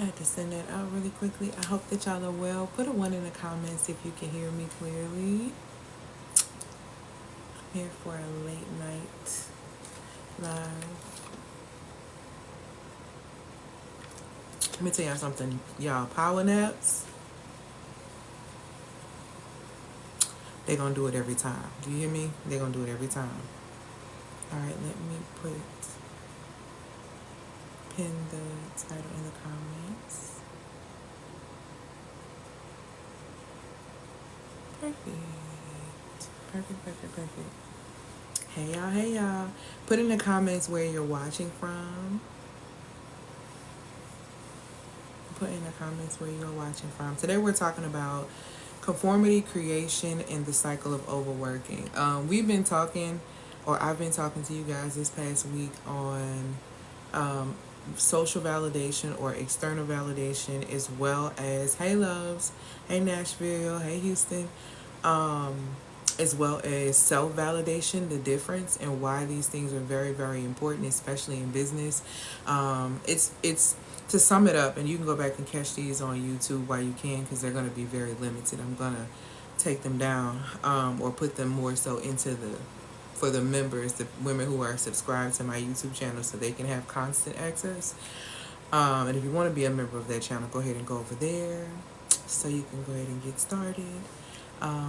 I had to send that out really quickly. I hope that y'all are well. Put a 1 in the comments if you can hear me clearly. I'm here for a late night live. Let me tell y'all something, y'all. Power naps, they gonna do it every time. Do you hear me? They gonna do it every time. All right, let me pin the title in the comments. Perfect. Hey y'all, hey y'all. Put in the comments where you're watching from. Put in the comments where you're watching from. Today we're talking about conformity, creation, and the cycle of overworking. We've been talking, or I've been talking to you guys this past week on social validation or external validation, as well as, hey loves, hey Nashville, hey Houston, as well as self-validation, the difference, and why these things are very, very important, especially in business. It's to sum it up, and you can go back and catch these on YouTube while you can, because they're going to be very limited. I'm going to take them down, or put them more so into for the members, the women who are subscribed to my YouTube channel, so they can have constant access. And if you want to be a member of that channel, go ahead and go over there so you can go ahead and get started.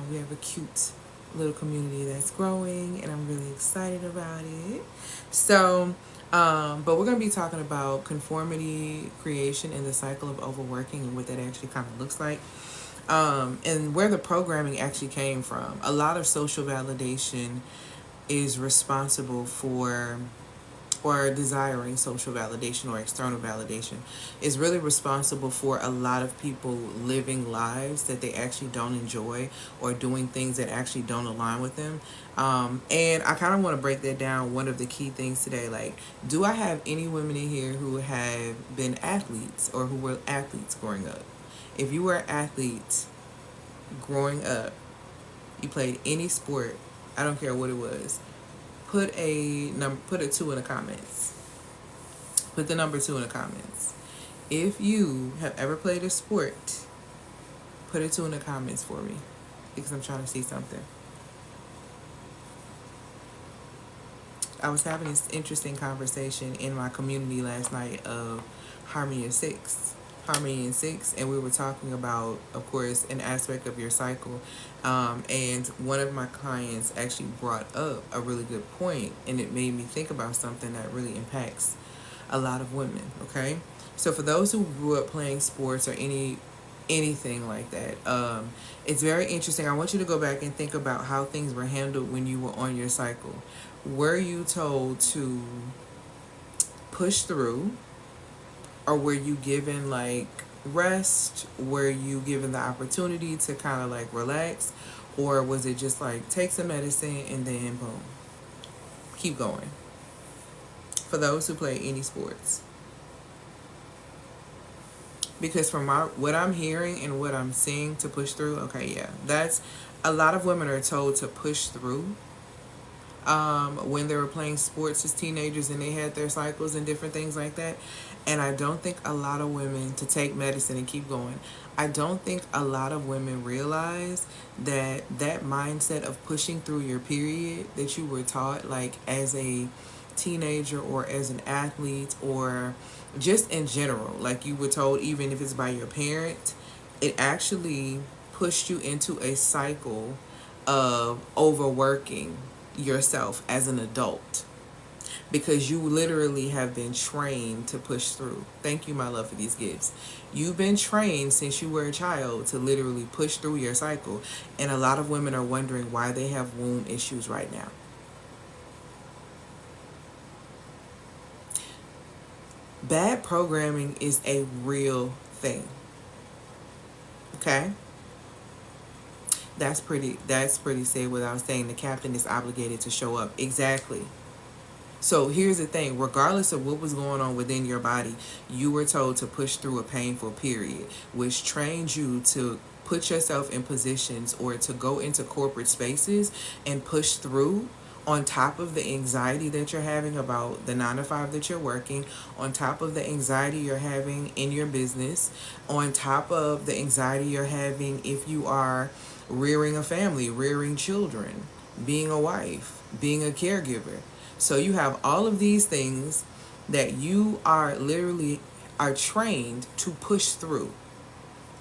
We have a cute little community that's growing, and I'm really excited about it. So, but we're going to be talking about conformity, creation, and the cycle of overworking, and what that actually kind of looks like. And where the programming actually came from. A lot of social validation is responsible for, or desiring social validation or external validation, is really responsible for a lot of people living lives that they actually don't enjoy, or doing things that actually don't align with them. And I kind of want to break that down. One of the key things today, like, do I have any women in here who have been athletes, or who were athletes growing up? If you were an athlete growing up, you played any sport, I don't care what it was, put a 2 in the comments. Put the number 2 in the comments. If you have ever played a sport, put a 2 in the comments for me, because I'm trying to see something. I was having this interesting conversation in my community last night of Harmony and Six, and we were talking about, of course, an aspect of your cycle. And one of my clients actually brought up a really good point, and it made me think about something that really impacts a lot of women. Okay, so for those who grew up playing sports or anything like that, it's very interesting. I want you to go back and think about how things were handled when you were on your cycle. Were you told to push through, or were you given like rest? Were you given the opportunity to kind of like relax, or was it just like take some medicine and then boom, keep going? For those who play any sports, because from what I'm hearing and what I'm seeing, to push through. Okay, yeah, that's a lot of women are told to push through. When they were playing sports as teenagers and they had their cycles and different things like that. And I don't think a lot of women, to take medicine and keep going, I don't think a lot of women realize that that mindset of pushing through your period that you were taught, like as a teenager or as an athlete, or just in general, like you were told, even if it's by your parent, it actually pushed you into a cycle of overworking yourself as an adult, because you literally have been trained to push through. Thank you, my love, for these gifts. You've been trained since you were a child to literally push through your cycle, and a lot of women are wondering why they have womb issues right now. Bad programming is a real thing. Okay? That's pretty said without saying. The captain is obligated to show up. Exactly. So here's the thing, regardless of what was going on within your body, you were told to push through a painful period, which trained you to put yourself in positions or to go into corporate spaces and push through, on top of the anxiety that you're having about the 9 to 5 that you're working, on top of the anxiety you're having in your business, on top of the anxiety you're having if you are rearing a family, rearing children, being a wife, being a caregiver. So you have all of these things that you are literally are trained to push through.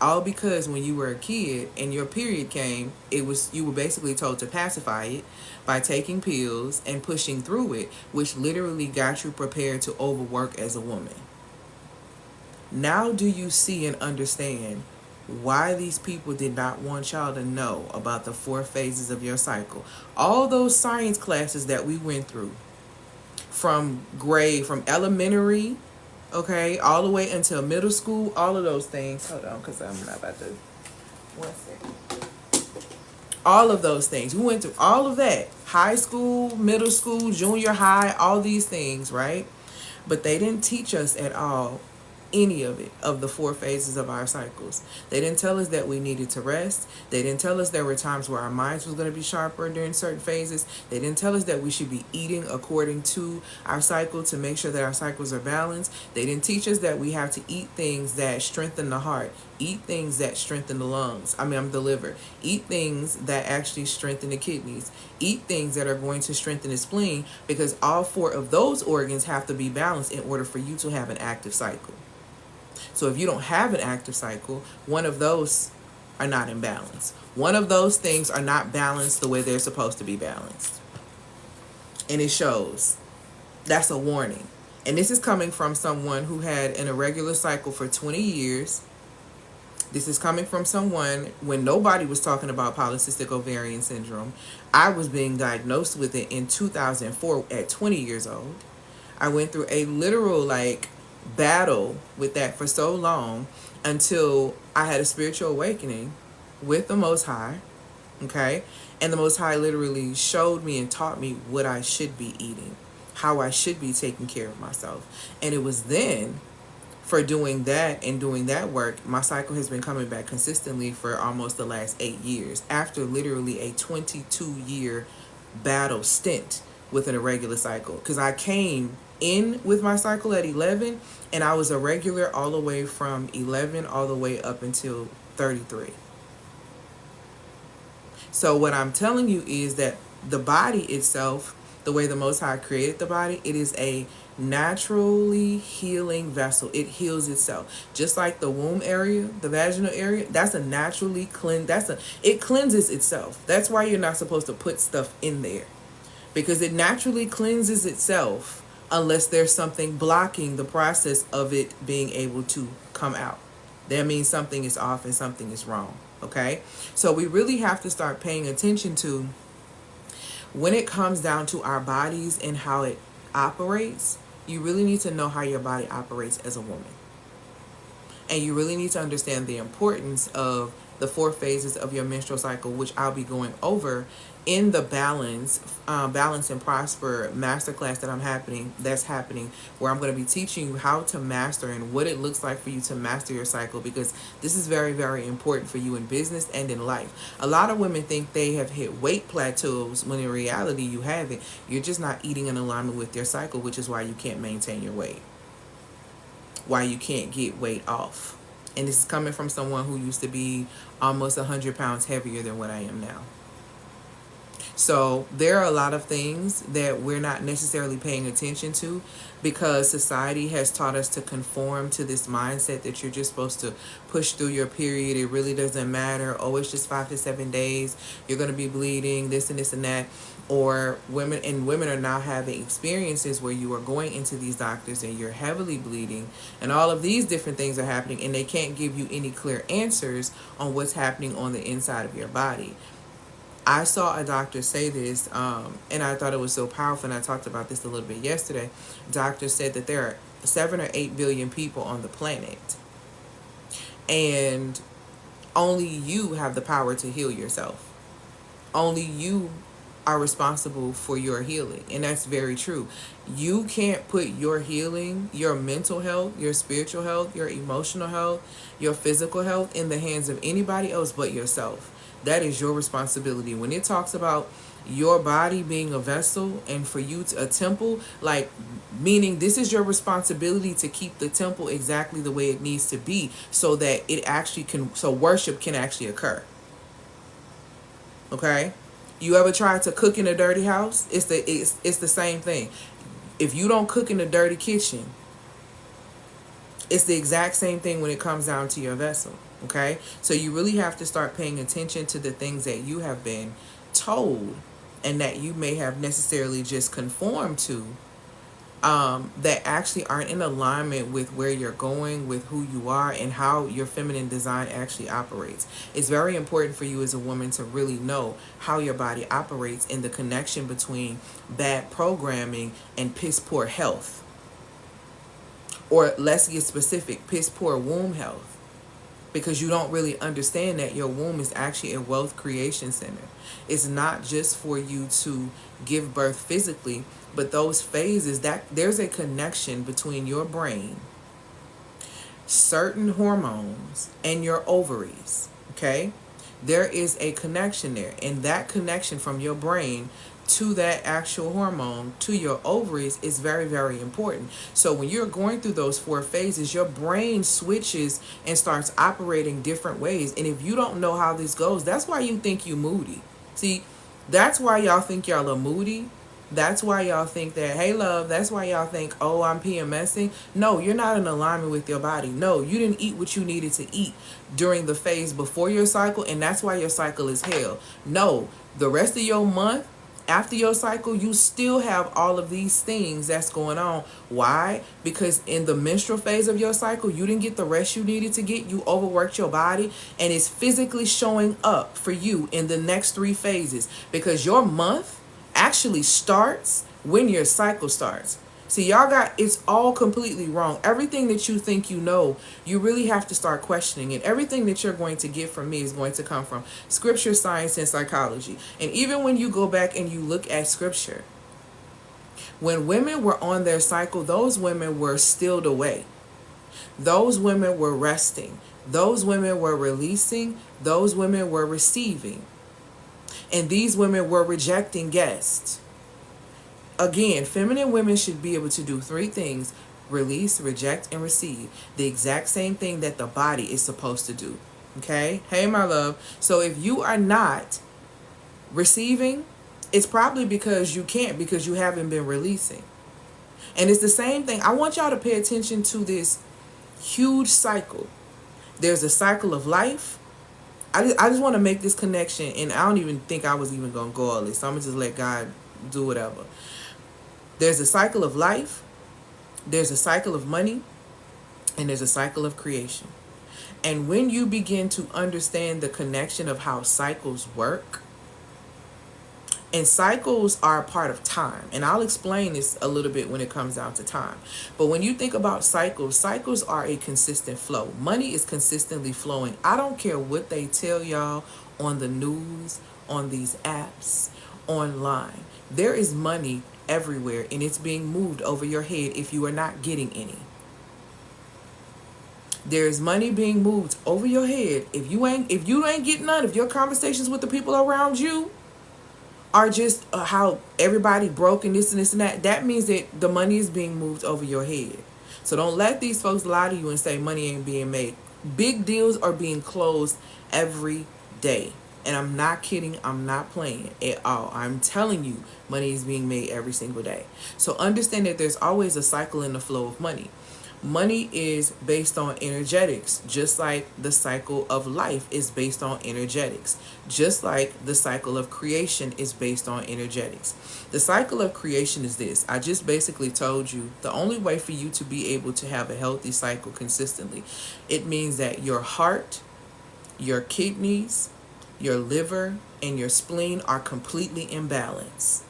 All because when you were a kid and your period came, it was you were basically told to pacify it by taking pills and pushing through it, which literally got you prepared to overwork as a woman. Now do you see and understand why these people did not want y'all to know about the 4 phases of your cycle? All those science classes that we went through from elementary, okay, all the way until middle school, all of those things. Hold on, because I'm not about to. One second. All of those things. We went through all of that. High school, middle school, junior high, all these things, right? But they didn't teach us at all any of it, of the 4 phases of our cycles. They didn't tell us that we needed to rest. They didn't tell us there were times where our minds was going to be sharper during certain phases. They didn't tell us that we should be eating according to our cycle to make sure that our cycles are balanced. They didn't teach us that we have to eat things that strengthen the heart, eat things that strengthen the lungs. The liver. Eat things that actually strengthen the kidneys. Eat things that are going to strengthen the spleen, because all 4 of those organs have to be balanced in order for you to have an active cycle. So if you don't have an active cycle, one of those are not in balance. One of those things are not balanced the way they're supposed to be balanced. And it shows. That's a warning. And this is coming from someone who had an irregular cycle for 20 years. This is coming from someone when nobody was talking about polycystic ovarian syndrome. I was being diagnosed with it in 2004 at 20 years old. I went through a literal battle with that for so long until I had a spiritual awakening with the Most High, okay? And the Most High literally showed me and taught me what I should be eating, how I should be taking care of myself. And it was then, for doing that and doing that work, my cycle has been coming back consistently for almost the last 8 years, after literally a 22-year battle stint with an irregular cycle. Because I came in with my cycle at 11, and I was irregular all the way from 11 all the way up until 33. So what I'm telling you is that the body itself, the way the Most High created the body, it is a naturally healing vessel. It heals itself. Just like the womb area, the vaginal area, that's a naturally it cleanses itself. That's why you're not supposed to put stuff in there, because it naturally cleanses itself unless there's something blocking the process of it being able to come out. That means something is off and something is wrong, okay? So we really have to start paying attention to, when it comes down to our bodies and how it operates, you really need to know how your body operates as a woman. And you really need to understand the importance of the 4 phases of your menstrual cycle, which I'll be going over in the Balance and Prosper masterclass that's happening, where I'm going to be teaching you how to master and what it looks like for you to master your cycle, because this is very, very important for you in business and in life. A lot of women think they have hit weight plateaus when in reality you haven't. You're just not eating in alignment with your cycle, which is why you can't maintain your weight, why you can't get weight off. And this is coming from someone who used to be almost 100 pounds heavier than what I am now. So there are a lot of things that we're not necessarily paying attention to, because society has taught us to conform to this mindset that you're just supposed to push through your period. It really doesn't matter. Oh, it's just 5 to 7 days. You're going to be bleeding, this and this and that. Or women are now having experiences where you are going into these doctors and you're heavily bleeding, and all of these different things are happening, and they can't give you any clear answers on what's happening on the inside of your body. I saw a doctor say this, and I thought it was so powerful, and I talked about this a little bit yesterday. Doctor said that there are 7 or 8 billion people on the planet, and only you have the power to heal yourself. Only you are responsible for your healing, and that's very true. You can't put your healing, your mental health, your spiritual health, your emotional health, your physical health in the hands of anybody else but yourself. That is your responsibility. When it talks about your body being a vessel and for you to a temple, like, meaning this is your responsibility to keep the temple exactly the way it needs to be, so that it actually can, so worship can actually occur. Okay? You ever tried to cook in a dirty house? It's the same thing. If you don't cook in a dirty kitchen, it's the exact same thing when it comes down to your vessel. Okay? So you really have to start paying attention to the things that you have been told and that you may have necessarily just conformed to, that actually aren't in alignment with where you're going, with who you are, and how your feminine design actually operates. It's very important for you as a woman to really know how your body operates and the connection between bad programming and piss poor health. Or let's get specific, piss poor womb health. Because you don't really understand that your womb is actually a wealth creation center. It's not just for you to give birth physically, but those phases, that there's a connection between your brain, certain hormones, and your ovaries. Okay? There is a connection there, and that connection from your brain to that actual hormone to your ovaries is very, very important. So when you're going through those 4 phases, your brain switches and starts operating different ways. And if you don't know how this goes, that's why you think you moody. See, that's why y'all think y'all are moody. That's why y'all think that, hey love, that's why y'all think, oh, I'm PMSing. No, you're not in alignment with your body. No, you didn't eat what you needed to eat during the phase before your cycle, and that's why your cycle is hell. No, the rest of your month, after your cycle, you still have all of these things that's going on. Why? Because in the menstrual phase of your cycle, you didn't get the rest you needed to get. You overworked your body, and it's physically showing up for you in the next 3 phases, because your month actually starts when your cycle starts. See, y'all got, it's all completely wrong. Everything that you think you know, you really have to start questioning it. Everything that you're going to get from me is going to come from scripture, science, and psychology. And even when you go back and you look at scripture, when women were on their cycle, those women were stilled away. Those women were resting. Those women were releasing. Those women were receiving. And these women were rejecting guests. Again, feminine women should be able to do 3 things: release, reject, and receive. The exact same thing that the body is supposed to do. Okay? Hey, my love. So if you are not receiving, it's probably because you can't, because you haven't been releasing. And it's the same thing. I want y'all to pay attention to this huge cycle. There's a cycle of life. I just want to make this connection, and I don't even think I was even going to go all this. So I'm going to just let God do whatever. There's a cycle of life, there's a cycle of money, and there's a cycle of creation. And when you begin to understand the connection of how cycles work, and cycles are a part of time, and I'll explain this a little bit when it comes down to time. But when you think about cycles, cycles are a consistent flow. Money is consistently flowing. I don't care what they tell y'all on the news, on these apps, online. There is money everywhere, and it's being moved over your head if you are not getting any. There is money being moved over your head if you ain't getting none. If your conversations with the people around you are just how everybody broke and this and this and that, that means that the money is being moved over your head. So don't let these folks lie to you and say money ain't being made. Big deals are being closed every day. And I'm not kidding. I'm not playing at all. I'm telling you, money is being made every single day. So understand that there's always a cycle in the flow of money. Money is based on energetics, just like the cycle of life is based on energetics, just like the cycle of creation is based on energetics. The cycle of creation is this. I just basically told you the only way for you to be able to have a healthy cycle consistently, it means that your heart, your kidneys, your liver, and your spleen are completely in balance.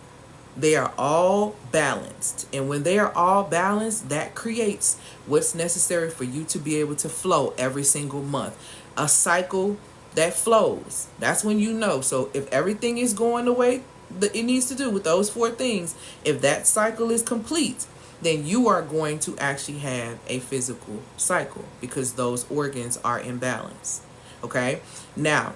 They are all balanced. And when they are all balanced, that creates what's necessary for you to be able to flow every single month. A cycle that flows. That's when you know. So if everything is going the way that it needs to do with those 4 things, if that cycle is complete, then you are going to actually have a physical cycle because those organs are in balance. Okay? Now,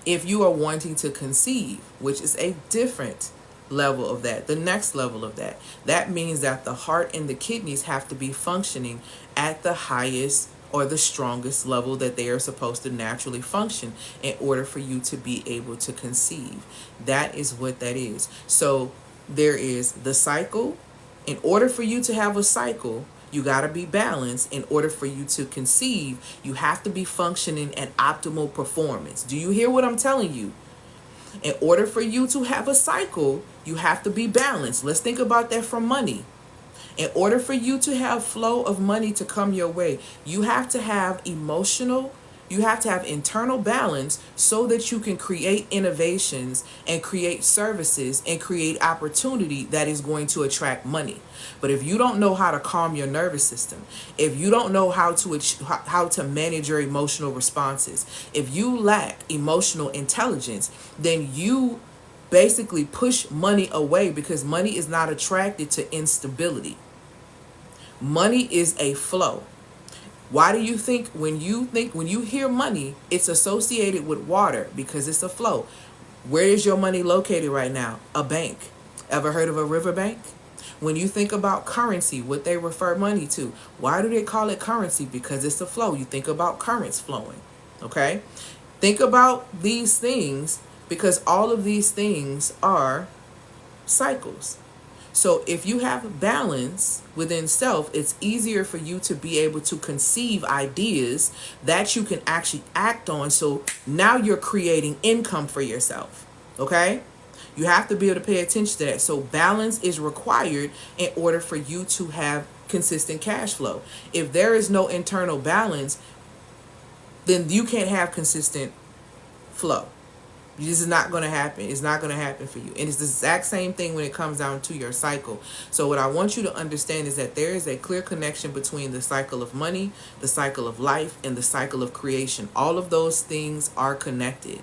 If you are wanting to conceive, which is a different level of that, the next level of that, that means that the heart and the kidneys have to be functioning at the highest or the strongest level that they are supposed to naturally function in order for you to be able to conceive. That is what that is. So there is the cycle. In order for you to have a cycle, you got to be balanced. In order for you to conceive, you have to be functioning at optimal performance. Do you hear what I'm telling you? In order for you to have a cycle, you have to be balanced. Let's think about that from money. In order for you to have flow of money to come your way, you have to have you have to have internal balance so that you can create innovations and create services and create opportunity that is going to attract money. But if you don't know how to calm your nervous system, if you don't know how to manage your emotional responses, if you lack emotional intelligence, then you basically push money away, because money is not attracted to instability. Money is a flow. Why do you think when you hear money, it's associated with water? Because it's a flow. Where is your money located right now? A bank. Ever heard of a river bank? When you think about currency, what they refer money to, why do they call it currency? Because it's a flow. You think about currents flowing. Okay? Think about these things, because all of these things are cycles. So if you have balance within self, it's easier for you to be able to conceive ideas that you can actually act on. So now you're creating income for yourself. Okay? You have to be able to pay attention to that. So balance is required in order for you to have consistent cash flow. If there is no internal balance, then you can't have consistent flow. This is not going to happen. It's not going to happen for you. And it's the exact same thing when it comes down to your cycle. So what I want you to understand is that there is a clear connection between the cycle of money, the cycle of life, and the cycle of creation. All of those things are connected.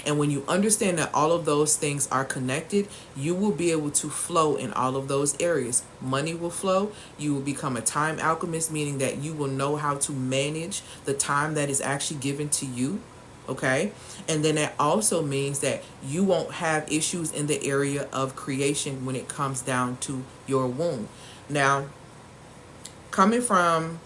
And when you understand that all of those things are connected, you will be able to flow in all of those areas. Money will flow. You will become a time alchemist, meaning that you will know how to manage the time that is actually given to you. Okay? And then that also means that you won't have issues in the area of creation when it comes down to your womb. Now, coming from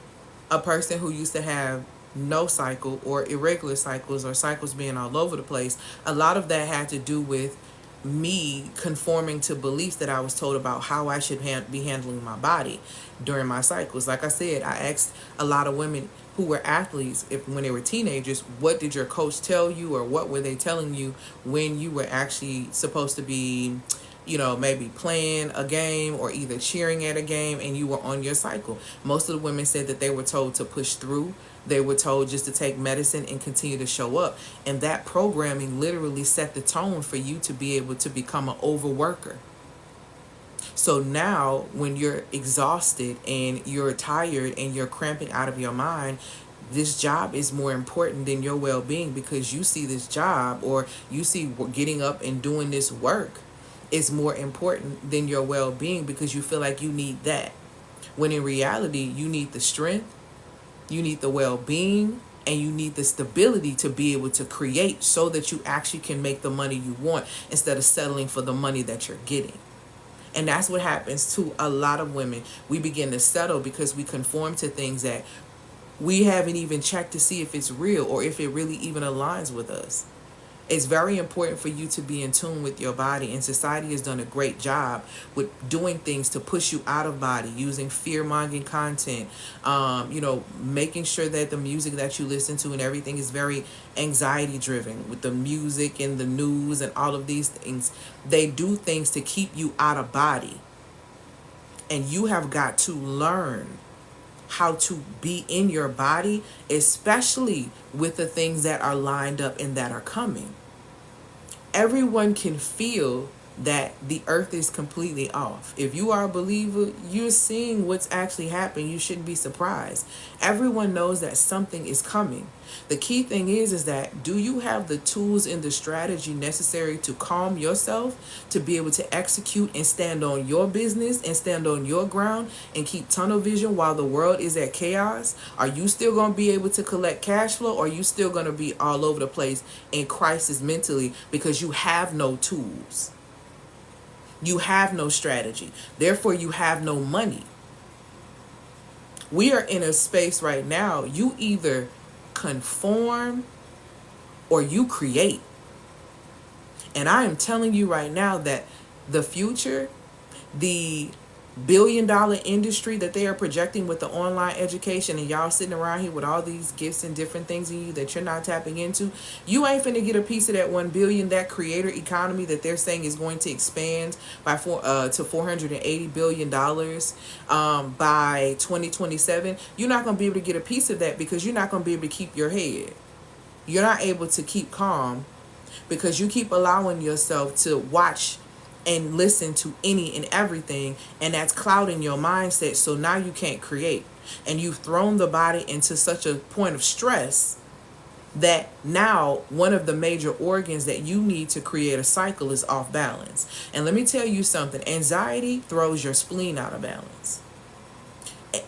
a person who used to have no cycle or irregular cycles or cycles being all over the place, a lot of that had to do with me conforming to beliefs that I was told about how I should be handling my body during my cycles. Like I said, I asked a lot of women who were athletes, if when they were teenagers, what did your coach tell you, or what were they telling you when you were actually supposed to be, maybe playing a game or either cheering at a game and you were on your cycle? Most of the women said that they were told to push through. They were told just to take medicine and continue to show up. And that programming literally set the tone for you to be able to become an overworker. So now when you're exhausted and you're tired and you're cramping out of your mind, this job is more important than your well-being, because you see this job, or you see getting up and doing this work is more important than your well-being, because you feel like you need that. When in reality, you need the strength, you need the well-being, and you need the stability to be able to create so that you actually can make the money you want instead of settling for the money that you're getting. And that's what happens to a lot of women. We begin to settle because we conform to things that we haven't even checked to see if it's real or if it really even aligns with us. It's very important for you to be in tune with your body, and society has done a great job with doing things to push you out of body, using fear-mongering content, making sure that the music that you listen to and everything is very anxiety-driven with the music and the news and all of these things. They do things to keep you out of body, and you have got to learn how to be in your body, especially with the things that are lined up and that are coming. Everyone can feel that the earth is completely off. If you are a believer, you're seeing what's actually happening. You shouldn't be surprised. Everyone knows that something is coming. The key thing is that do you have the tools and the strategy necessary to calm yourself, to be able to execute and stand on your business and stand on your ground and keep tunnel vision while the world is at chaos? Are you still going to be able to collect cash flow, or are you still going to be all over the place in crisis mentally because you have no tools? You have no strategy. Therefore, you have no money. We are in a space right now. You either conform or you create. And I am telling you right now that the future, the $1 billion industry that they are projecting with the online education, and y'all sitting around here with all these gifts and different things in you that you're not tapping into, you ain't finna get a piece of that 1 billion, that creator economy that they're saying is going to expand by to $480 billion by 2027. You're not going to be able to get a piece of that because you're not going to be able to keep your head. You're not able to keep calm because you keep allowing yourself to watch and listen to any and everything, and that's clouding your mindset. So now you can't create, and you've thrown the body into such a point of stress that now one of the major organs that you need to create a cycle is off balance. And let me tell you something, anxiety throws your spleen out of balance.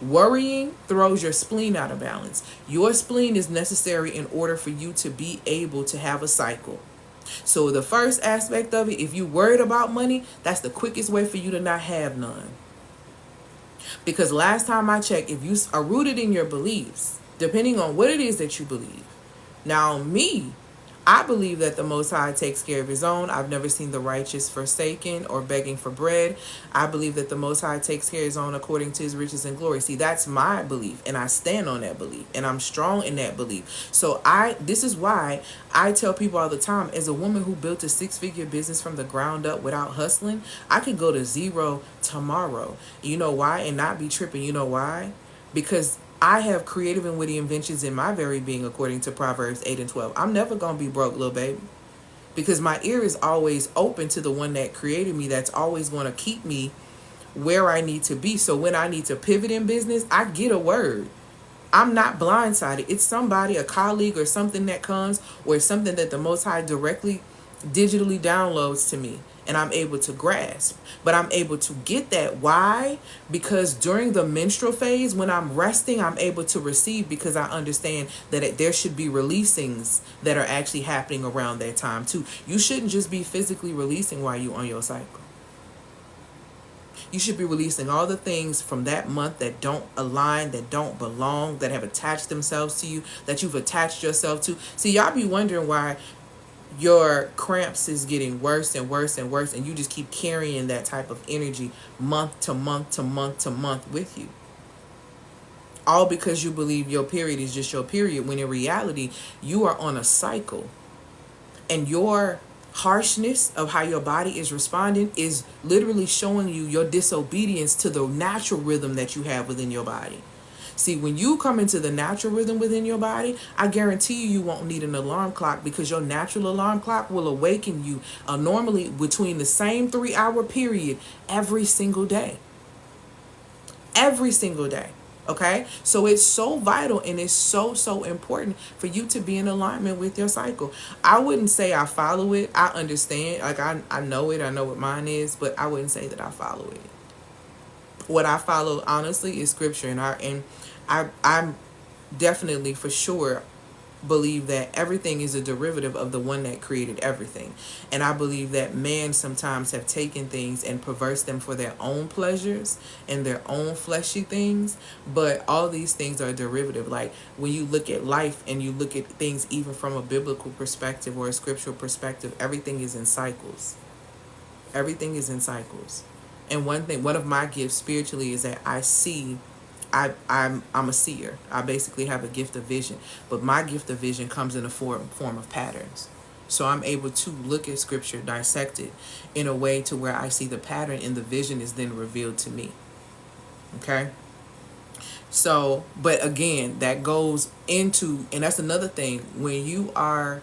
Worrying throws your spleen out of balance. Your spleen is necessary in order for you to be able to have a cycle. So the first aspect of it, if you worried about money, that's the quickest way for you to not have none. Because last time I checked, if you are rooted in your beliefs, depending on what it is that you believe. Now me, I believe that the Most High takes care of his own. I've never seen the righteous forsaken or begging for bread. I believe that the Most High takes care of his own according to his riches and glory. See, that's my belief, and I stand on that belief, and I'm strong in that belief. So this is why I tell people all the time, as a woman who built a 6-figure business from the ground up without hustling, I could go to zero tomorrow. You know why? And not be tripping. You know why? Because I have creative and witty inventions in my very being, according to Proverbs 8 and 12. I'm never going to be broke, little baby. Because my ear is always open to the one that created me, that's always going to keep me where I need to be. So when I need to pivot in business, I get a word. I'm not blindsided. It's somebody, a colleague or something that comes, or something that the Most High directly digitally downloads to me, and I'm able to grasp. But I'm able to get that. Why? Because during the menstrual phase, when I'm resting, I'm able to receive, because I understand that there should be releasings that are actually happening around that time too. You shouldn't just be physically releasing while you're on your cycle. You should be releasing all the things from that month that don't align, that don't belong, that have attached themselves to you, that you've attached yourself to. See, y'all be wondering why your cramps is getting worse and worse and worse, and you just keep carrying that type of energy month to month to month to month with you. All because you believe your period is just your period, when in reality, you are on a cycle. And your harshness of how your body is responding is literally showing you your disobedience to the natural rhythm that you have within your body. See, when you come into the natural rhythm within your body, I guarantee you won't need an alarm clock, because your natural alarm clock will awaken you normally between the same 3-hour period every single day. Every single day. Okay? So it's so vital, and it's so important for you to be in alignment with your cycle. I wouldn't say I follow it. I understand. Like I know it. I know what mine is, but I wouldn't say that I follow it. What I follow, honestly, is scripture, and I'm definitely, for sure, believe that everything is a derivative of the one that created everything. And I believe that man sometimes have taken things and perverse them for their own pleasures and their own fleshy things, but all these things are derivative. Like when you look at life and you look at things even from a biblical perspective or a scriptural perspective, everything is in cycles. Everything is in cycles. And one of my gifts spiritually is that I'm a seer. I basically have a gift of vision, but my gift of vision comes in the form of patterns. So I'm able to look at scripture, dissect it in a way to where I see the pattern, and the vision is then revealed to me. Okay? So, but again, that goes into, and that's another thing, when you are,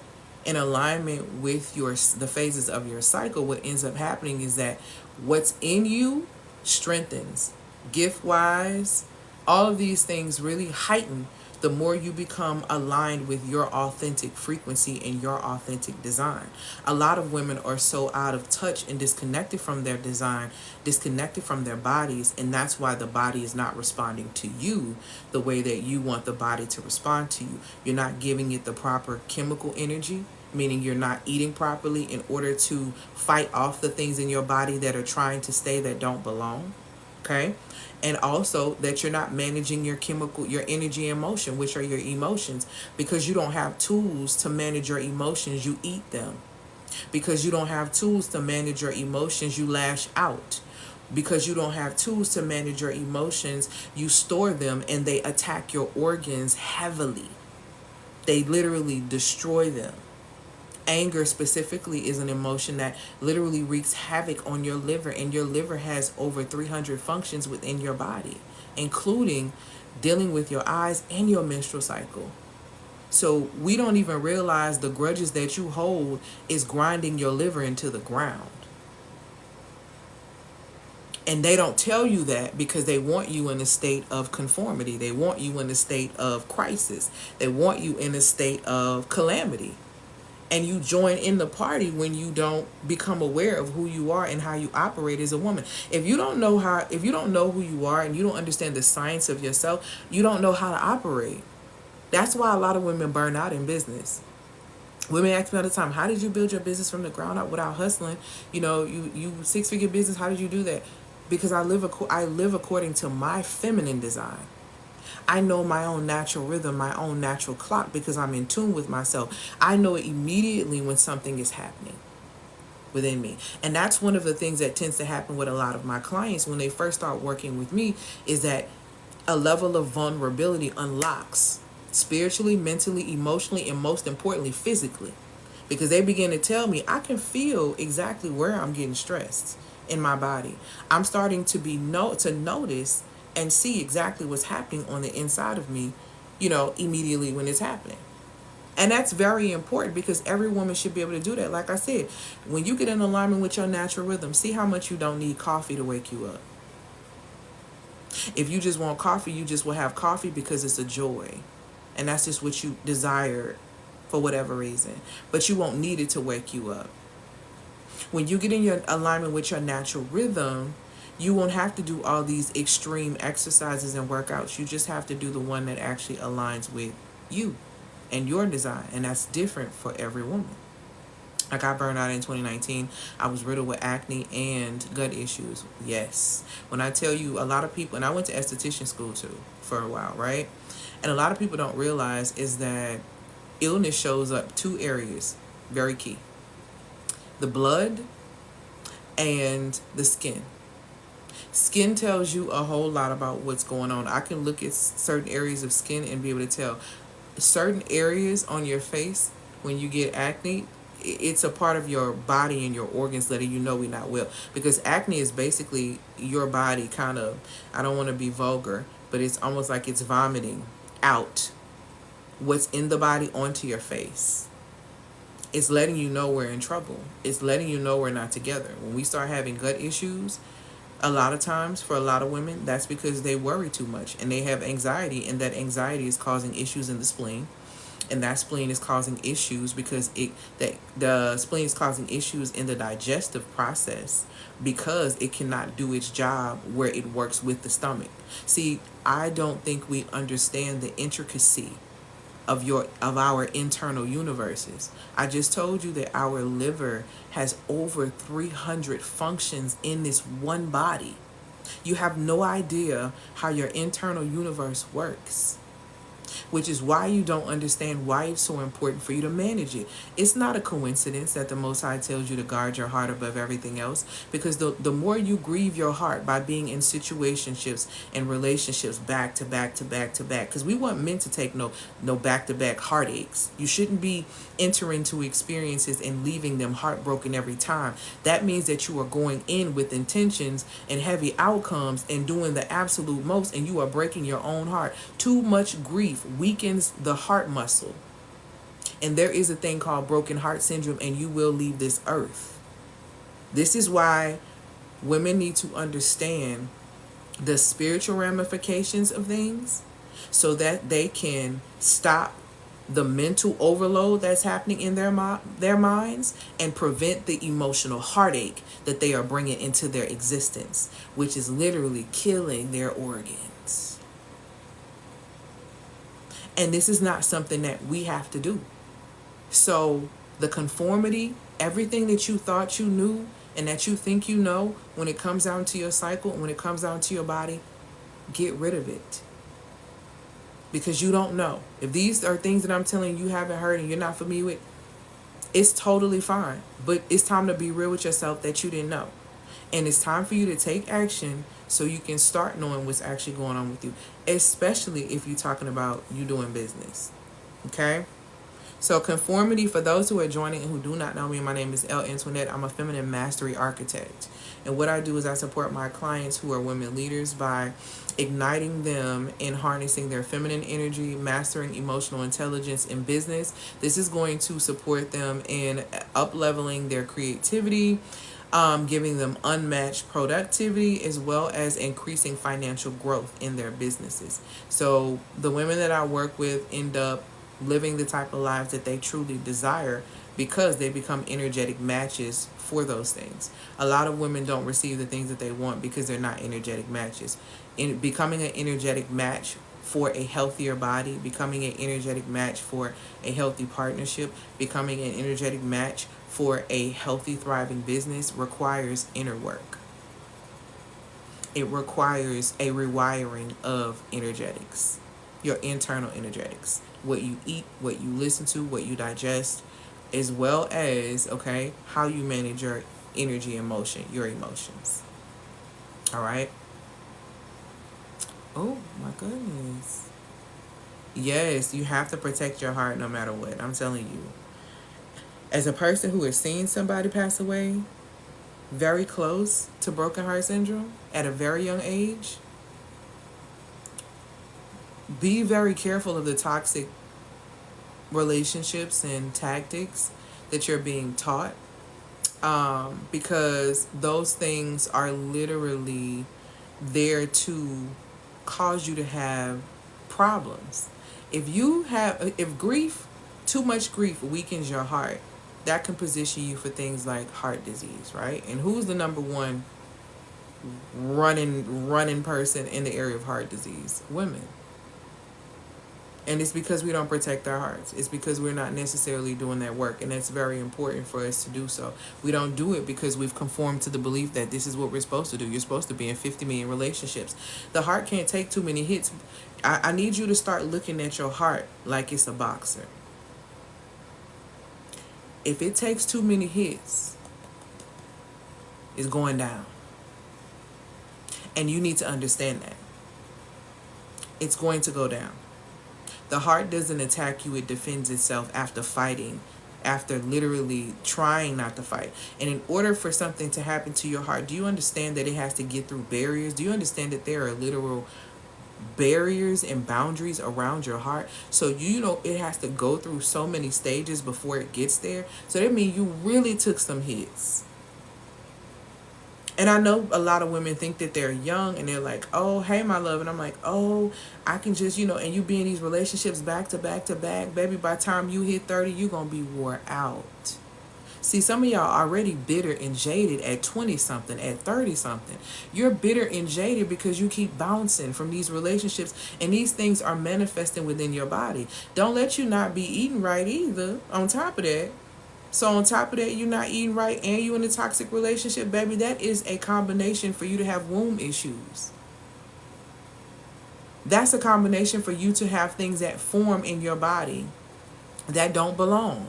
in alignment with the phases of your cycle, what ends up happening is that what's in you strengthens. Gift wise, all of these things really heighten the more you become aligned with your authentic frequency and your authentic design. A lot of women are so out of touch and disconnected from their design, disconnected from their bodies, and that's why the body is not responding to you the way that you want the body to respond to you. You're not giving it the proper chemical energy, meaning you're not eating properly in order to fight off the things in your body that are trying to stay that don't belong. Okay? And also that you're not managing your chemical, your energy and motion, which are your emotions, because you don't have tools to manage your emotions, you eat them. Because you don't have tools to manage your emotions, you lash out. Because you don't have tools to manage your emotions, you store them and they attack your organs heavily. They literally destroy them. Anger specifically is an emotion that literally wreaks havoc on your liver, and your liver has over 300 functions within your body, including dealing with your eyes and your menstrual cycle. So we don't even realize the grudges that you hold is grinding your liver into the ground. And they don't tell you that because they want you in a state of conformity. They want you in a state of crisis. They want you in a state of calamity. And you join in the party when you don't become aware of who you are and how you operate as a woman. If you don't know who you are and you don't understand the science of yourself, you don't know how to operate. That's why a lot of women burn out in business. Women ask me all the time, how did you build your business from the ground up without hustling? You 6-figure business, how did you do that? Because I live according to my feminine design. I know my own natural rhythm, my own natural clock, because I'm in tune with myself. I know immediately when something is happening within me. And that's one of the things that tends to happen with a lot of my clients when they first start working with me, is that a level of vulnerability unlocks spiritually, mentally, emotionally, and most importantly, physically. Because they begin to tell me, I can feel exactly where I'm getting stressed in my body. I'm starting to notice and see exactly what's happening on the inside of me, immediately when it's happening. And that's very important because every woman should be able to do that. Like I said, when you get in alignment with your natural rhythm, see how much you don't need coffee to wake you up. If you just want coffee, you just will have coffee because it's a joy. And that's just what you desire for whatever reason. But you won't need it to wake you up. When you get in your alignment with your natural rhythm, you won't have to do all these extreme exercises and workouts. You just have to do the one that actually aligns with you and your design. And that's different for every woman. I got burned out in 2019. I was riddled with acne and gut issues. Yes. When I tell you, a lot of people, and I went to esthetician school too for a while, right? And a lot of people don't realize is that illness shows up 2 areas, very key. The blood and the skin. Skin tells you a whole lot about what's going on. I can look at certain areas of skin and be able to tell. Certain areas on your face, when you get acne, it's a part of your body and your organs letting you know we're not well. Because acne is basically your body kind of, I don't want to be vulgar, but it's almost like it's vomiting out what's in the body onto your face. It's letting you know we're in trouble. It's letting you know we're not together. When we start having gut issues, a lot of times for a lot of women, that's because they worry too much and they have anxiety, and that anxiety is causing issues in the spleen. And that spleen is causing issues because the spleen is causing issues in the digestive process because it cannot do its job where it works with the stomach. See, I don't think we understand the intricacy of our internal universes. I just told you that our liver has over 300 functions in this one body. You have no idea how your internal universe works, which is why you don't understand why it's so important for you to manage it. It's not a coincidence that the Most High tells you to guard your heart above everything else, because the more you grieve your heart by being in situationships and relationships back to back to back to back, because we weren't meant to take no back to back heartaches. You shouldn't be entering to experiences and leaving them heartbroken every time. That means that you are going in with intentions and heavy outcomes and doing the absolute most, and you are breaking your own heart. Too much grief weakens the heart muscle. And there is a thing called broken heart syndrome, and you will leave this earth. This is why women need to understand the spiritual ramifications of things so that they can stop the mental overload that's happening in their minds and prevent the emotional heartache that they are bringing into their existence, which is literally killing their organs. And this is not something that we have to do. So the conformity, everything that you thought you knew and that you think you know, when it comes down to your cycle and when it comes down to your body, get rid of it. Because you don't know. If these are things that I'm telling you haven't heard and you're not familiar with, it's totally fine. But it's time to be real with yourself that you didn't know. And it's time for you to take action so you can start knowing what's actually going on with you. Especially if you're talking about you doing business. Okay? So conformity, for those who are joining and who do not know me, my name is L. Antoinette. I'm a feminine mastery architect. And what I do is I support my clients who are women leaders by igniting them in harnessing their feminine energy, mastering emotional intelligence in business. This is going to support them in up-leveling their creativity, giving them unmatched productivity, as well as increasing financial growth in their businesses. So the women that I work with end up living the type of lives that they truly desire because they become energetic matches for those things. A lot of women don't receive the things that they want because they're not energetic matches. In becoming an energetic match for a healthier body, becoming an energetic match for a healthy partnership, becoming an energetic match for a healthy, thriving business requires inner work. It requires a rewiring of energetics, your internal energetics, what you eat, what you listen to, what you digest, as well as, okay, how you manage your energy and motion, your emotions. All right. Oh my goodness. Yes, you have to protect your heart no matter what. I'm telling you. As a person who has seen somebody pass away very close to broken heart syndrome at a very young age, be very careful of the toxic relationships and tactics that you're being taught, because those things are literally there to cause you to have problems. If grief, too much grief weakens your heart, that can position you for things like heart disease, right? And who's the number one running person in the area of heart disease? Women. And it's because we don't protect our hearts. It's because we're not necessarily doing that work. And it's very important for us to do so. We don't do it because we've conformed to the belief that this is what we're supposed to do. You're supposed to be in 50 million relationships. The heart can't take too many hits. I need you to start looking at your heart like it's a boxer. If it takes too many hits, it's going down. And you need to understand that. It's going to go down. The heart doesn't attack you, it defends itself after fighting, after literally trying not to fight. And in order for something to happen to your heart, do you understand that it has to get through barriers? Do you understand that there are literal barriers and boundaries around your heart? So you know it has to go through so many stages before it gets there. So that means you really took some hits. And I know a lot of women think that they're young and they're like, oh, hey, my love. And I'm like, oh, I can just, and you be in these relationships back to back to back. Baby, by the time you hit 30, you're going to be wore out. See, some of y'all already bitter and jaded at 20-something, at 30-something. You're bitter and jaded because you keep bouncing from these relationships, and these things are manifesting within your body. Don't let you not be eating right either, on top of that. So on top of that, you're not eating right and you in a toxic relationship, baby, that is a combination for you to have womb issues. That's a combination for you to have things that form in your body that don't belong.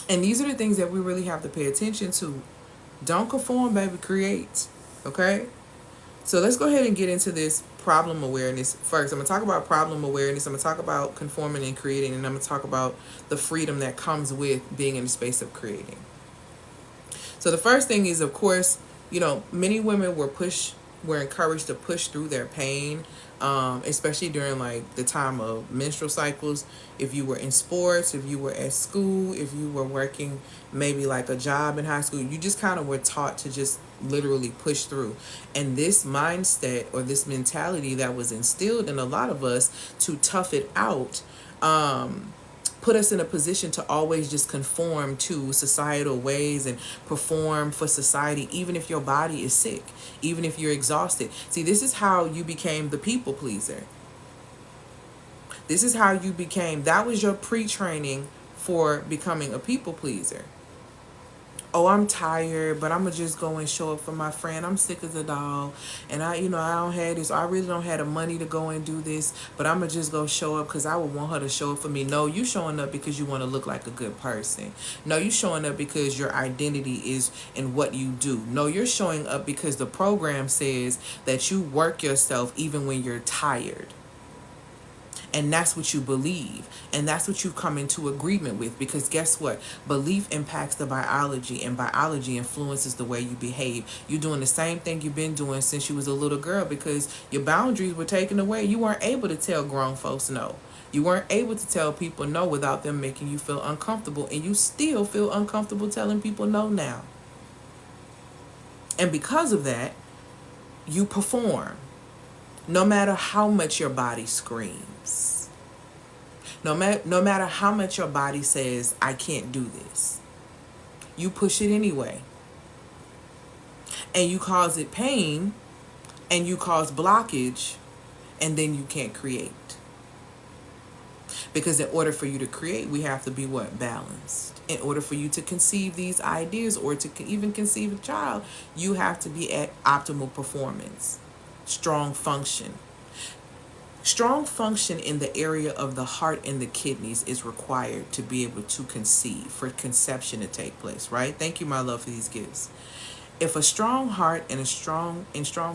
And these are the things that we really have to pay attention to. Don't conform, baby, create. Okay? So let's go ahead and get into this problem awareness first. I'm going to talk about problem awareness. I'm going to talk about conforming and creating. And I'm going to talk about the freedom that comes with being in the space of creating. So the first thing is, of course, many women were encouraged to push through their pain especially during like the time of menstrual cycles. If you were in sports, if you were at school, if you were working maybe like a job in high school, you just kind of were taught to just literally push through. And this mindset or this mentality that was instilled in a lot of us to tough it out, put us in a position to always just conform to societal ways and perform for society, even if your body is sick, even if you're exhausted. See, this is how you became the people pleaser. This is how you became, that was your pre-training for becoming a people pleaser. Oh, I'm tired, but I'm gonna just go and show up for my friend. I'm sick as a dog, and I don't have this. I really don't have the money to go and do this, but I'm gonna just go show up because I would want her to show up for me. No, you showing up because you want to look like a good person. No, you showing up because your identity is in what you do. No, you're showing up because the program says that you work yourself even when you're tired. And that's what you believe. And that's what you come into agreement with. Because guess what? Belief impacts the biology, and biology influences the way you behave. You're doing the same thing you've been doing since you was a little girl, because your boundaries were taken away. You weren't able to tell grown folks no. You weren't able to tell people no without them making you feel uncomfortable. And you still feel uncomfortable telling people no now. And because of that, you perform. No matter how much your body screams. No matter how much your body says, I can't do this. You push it anyway. And you cause it pain, and you cause blockage, and then you can't create. Because in order for you to create, we have to be what? Balanced. In order for you to conceive these ideas or to even conceive a child, you have to be at optimal performance. Strong function. Strong function in the area of the heart and the kidneys is required to be able to conceive, for conception to take place, right? Thank you, my love, for these gifts. If a strong heart and strong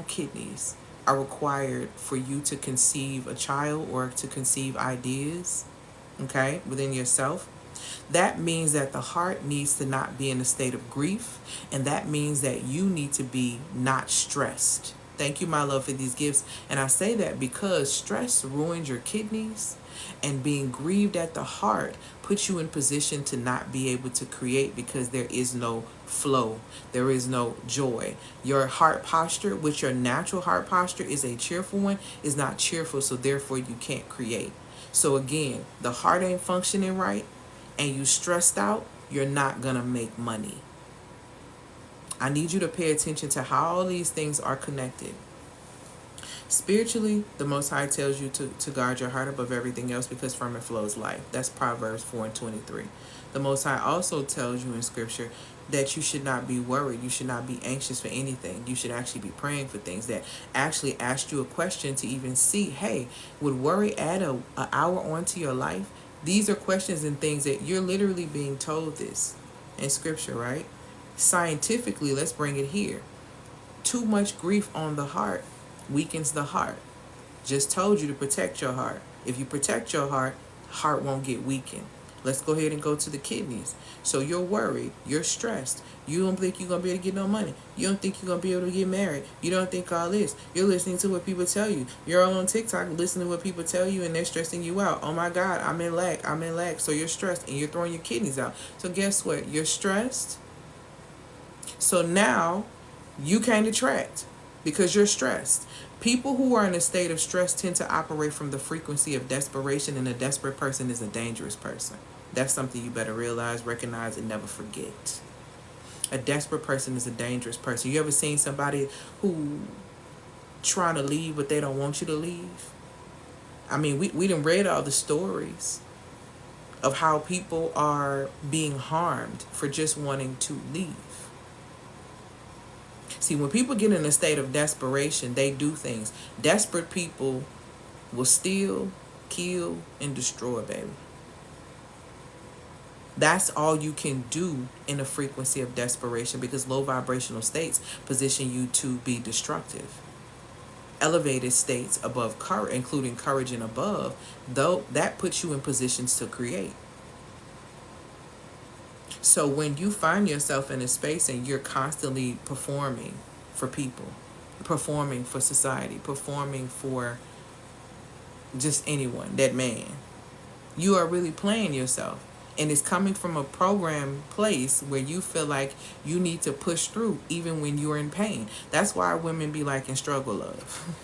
kidneys are required for you to conceive a child or to conceive ideas, okay, within yourself, that means that the heart needs to not be in a state of grief, and that means that you need to be not stressed. Thank you, my love, for these gifts. And I say that because stress ruins your kidneys, and being grieved at the heart puts you in position to not be able to create, because there is no flow. There is no joy. Your heart posture, which your natural heart posture is a cheerful one, is not cheerful, so therefore you can't create. So again, the heart ain't functioning right, and you stressed out, you're not going to make money. I need you to pay attention to how all these things are connected. Spiritually, the Most High tells you to guard your heart above everything else, because from it flows life. That's Proverbs 4:23. The Most High also tells you in Scripture that you should not be worried. You should not be anxious for anything. You should actually be praying for things. That actually asked you a question to even see, hey, would worry add an hour onto your life? These are questions and things that you're literally being told this in Scripture, right? Scientifically, let's bring it here. Too much grief on the heart weakens the heart. Just told you to protect your heart. If you protect your heart won't get weakened. Let's go ahead and go to the kidneys. So you're worried, you're stressed, you don't think you're going to be able to get no money, you don't think you're going to be able to get married, you don't think all this, you're listening to what people tell you, you're all on TikTok listening to what people tell you, and they're stressing you out. Oh my God, I'm in lack. So you're stressed and you're throwing your kidneys out. So guess what? You're stressed. So now you can't attract because you're stressed. People who are in a state of stress tend to operate from the frequency of desperation, and a desperate person is a dangerous person. That's something you better realize, recognize, and never forget. A desperate person is a dangerous person. You ever seen somebody who trying to leave but they don't want you to leave? I mean, we done read all the stories of how people are being harmed for just wanting to leave. See, when people get in a state of desperation, they do things. Desperate people will steal, kill, and destroy, baby. That's all you can do in a frequency of desperation, because low vibrational states position you to be destructive. Elevated states above courage, including courage and above, though, that puts you in positions to create. So when you find yourself in a space and you're constantly performing for people, performing for society, performing for just anyone, that man. You are really playing yourself. And it's coming from a program place where you feel like you need to push through even when you're in pain. That's why women be like in struggle love.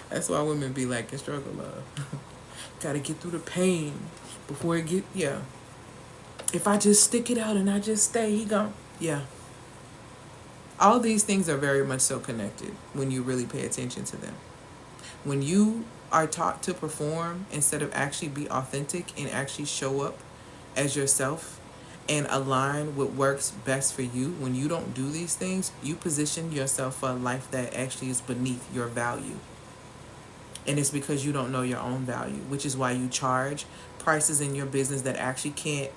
That's why women be like in struggle love. Gotta get through the pain before it get, yeah. If I just stick it out and I just stay, he gon', yeah. All these things are very much so connected when you really pay attention to them. When you are taught to perform instead of actually be authentic and actually show up as yourself and align what works best for you, when you don't do these things, you position yourself for a life that actually is beneath your value. And it's because you don't know your own value, which is why you charge prices in your business that actually can't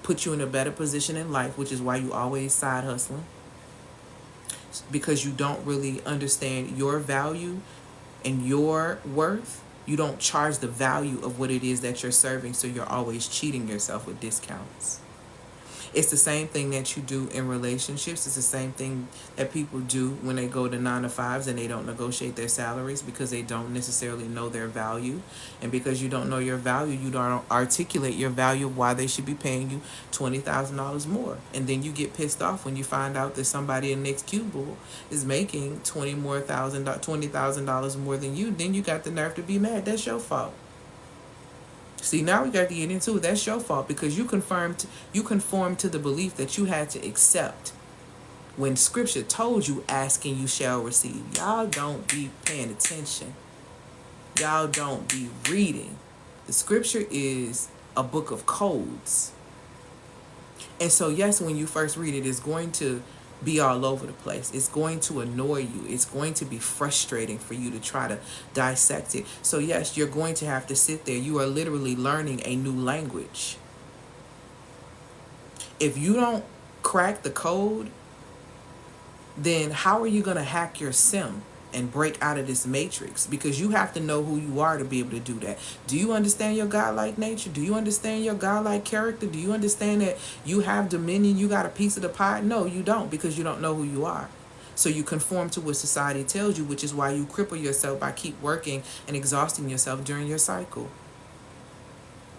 put you in a better position in life, which is why you always side hustling, because you don't really understand your value and your worth. You don't charge the value of what it is that you're serving, so you're always cheating yourself with discounts. It's the same thing that you do in relationships. It's the same thing that people do when they go to 9 to 5s and they don't negotiate their salaries because they don't necessarily know their value. And because you don't know your value, you don't articulate your value of why they should be paying you $20,000 more. And then you get pissed off when you find out that somebody in the next cubicle is making $20,000 more than you. Then you got the nerve to be mad. That's your fault. See, now we got to get into it. That's your fault because you conform to the belief that you had to accept when scripture told you, asking you shall receive. Y'all don't be paying attention. Y'all don't be reading. The scripture is a book of codes. And so, yes, when you first read it, it's going to be all over the place. It's going to annoy you. It's going to be frustrating for you to try to dissect it. So yes, you're going to have to sit there. You are literally learning a new language. If you don't crack the code, then how are you going to hack your sim and break out of this matrix? Because you have to know who you are to be able to do that. Do you understand your godlike nature? Do you understand your godlike character? Do you understand that you have dominion? You got a piece of the pie? No, you don't, because you don't know who you are. So you conform to what society tells you, which is why you cripple yourself by keep working and exhausting yourself during your cycle.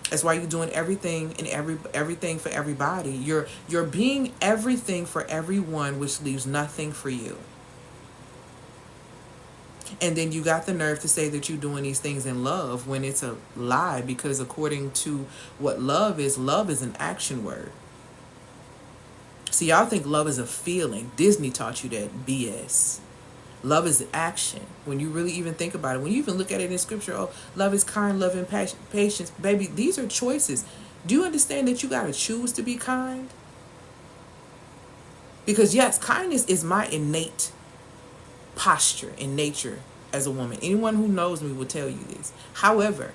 That's why you're doing everything and everything for everybody. You're being everything for everyone, which leaves nothing for you. And then you got the nerve to say that you're doing these things in love when it's a lie, because according to what love is an action word. See, y'all think love is a feeling. Disney taught you that BS. Love is action. When you really even think about it, when you even look at it in scripture, oh, love is kind, love and patience. Baby, these are choices. Do you understand that you got to choose to be kind? Because yes, kindness is my innate posture in nature as a woman. Anyone who knows me will tell you this. However,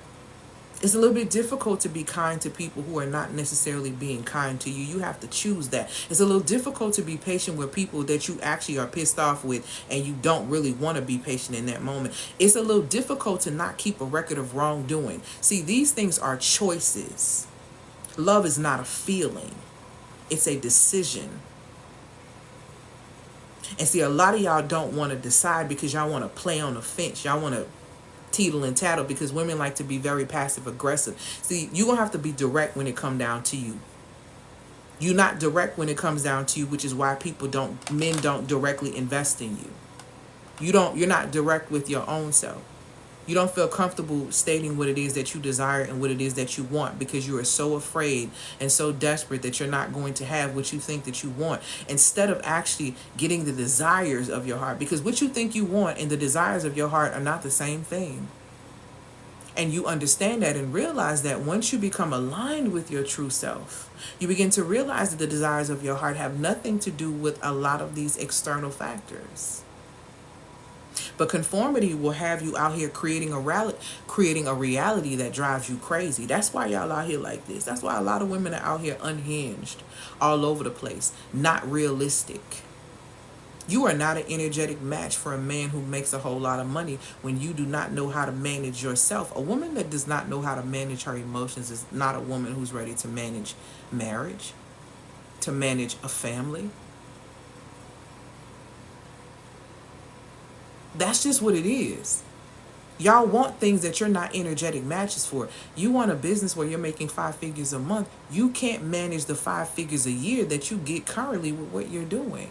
it's a little bit difficult to be kind to people who are not necessarily being kind to you. You have to choose that. It's a little difficult to be patient with people that you actually are pissed off with and you don't really want to be patient in that moment. It's a little difficult to not keep a record of wrongdoing. See, these things are choices. Love is not a feeling. It's a decision. And see, a lot of y'all don't want to decide because y'all want to play on the fence. Y'all want to teetle and tattle because women like to be very passive aggressive. See, you're going to have to be direct when it comes down to you. You're not direct when it comes down to you, which is why men don't directly invest in you. You're not direct with your own self. You don't feel comfortable stating what it is that you desire and what it is that you want because you are so afraid and so desperate that you're not going to have what you think that you want, instead of actually getting the desires of your heart. Because what you think you want and the desires of your heart are not the same thing. And you understand that and realize that once you become aligned with your true self, you begin to realize that the desires of your heart have nothing to do with a lot of these external factors. But conformity will have you out here creating a reality that drives you crazy. That's why y'all out here like this. That's why a lot of women are out here unhinged, all over the place, not realistic. You are not an energetic match for a man who makes a whole lot of money when you do not know how to manage yourself. A woman that does not know how to manage her emotions is not a woman who's ready to manage marriage, to manage a family. That's just what it is. Y'all want things that you're not energetic matches for. You want a business where you're making 5 figures a month. You can't manage the 5 figures a year that you get currently with what you're doing.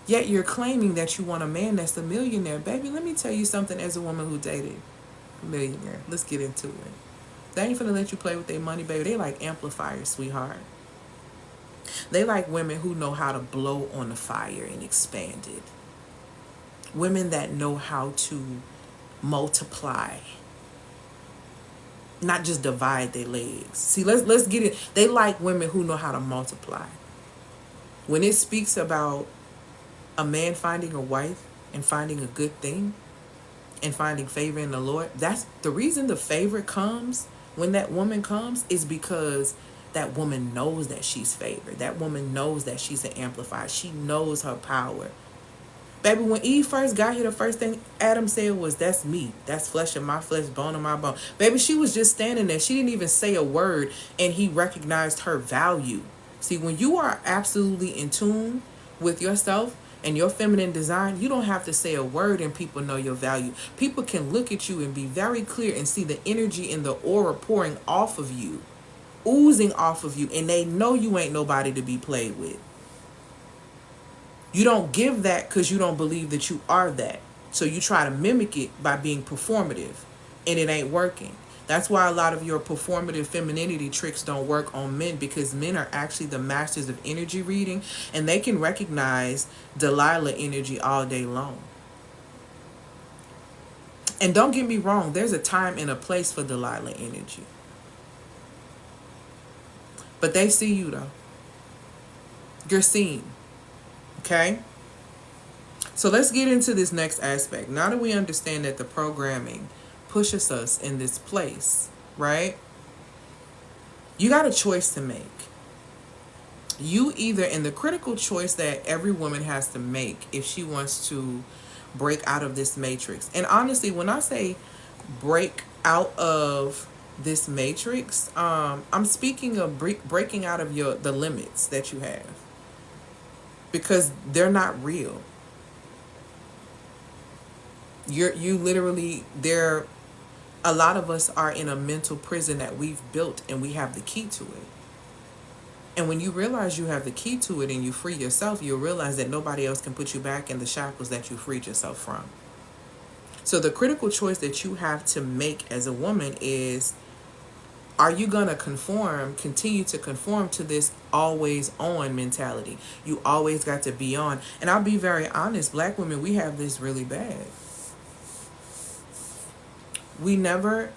Yet you're claiming that you want a man that's a millionaire. Baby, let me tell you something as a woman who dated a millionaire. Let's get into it. They ain't finna let you play with their money, baby. They like amplifiers, sweetheart. They like women who know how to blow on the fire and expand it. Women that know how to multiply, not just divide their legs. See, let's get it. They like women who know how to multiply. When it speaks about a man finding a wife and finding a good thing and finding favor in the Lord, that's the reason the favor comes when that woman comes, is because that woman knows that she's favored. That woman knows that she's an amplifier. She knows her power. Baby, when Eve first got here, the first thing Adam said was, that's me. That's flesh of my flesh, bone of my bone. Baby, she was just standing there. She didn't even say a word, and he recognized her value. See, when you are absolutely in tune with yourself and your feminine design, you don't have to say a word and people know your value. People can look at you and be very clear and see the energy and the aura pouring off of you, oozing off of you, and they know you ain't nobody to be played with. You don't give that because you don't believe that you are that. So you try to mimic it by being performative, and it ain't working. That's why a lot of your performative femininity tricks don't work on men, because men are actually the masters of energy reading, and they can recognize Delilah energy all day long. And don't get me wrong, there's a time and a place for Delilah energy. But they see you though. You're seen. Okay? So let's get into this next aspect. Now that we understand that the programming pushes us in this place, right? You got a choice to make. You either, in the critical choice that every woman has to make if she wants to break out of this matrix. And honestly, when I say break out of this matrix, I'm speaking of breaking out of the limits that you have, because they're not real. You literally, there, a lot of us are in a mental prison that we've built, and we have the key to it. And when you realize you have the key to it and you free yourself, you'll realize that nobody else can put you back in the shackles that you freed yourself from. So the critical choice that you have to make as a woman is, are you going to continue to conform to this always on mentality? You always got to be on. And I'll be very honest, black women, we have this really bad. We never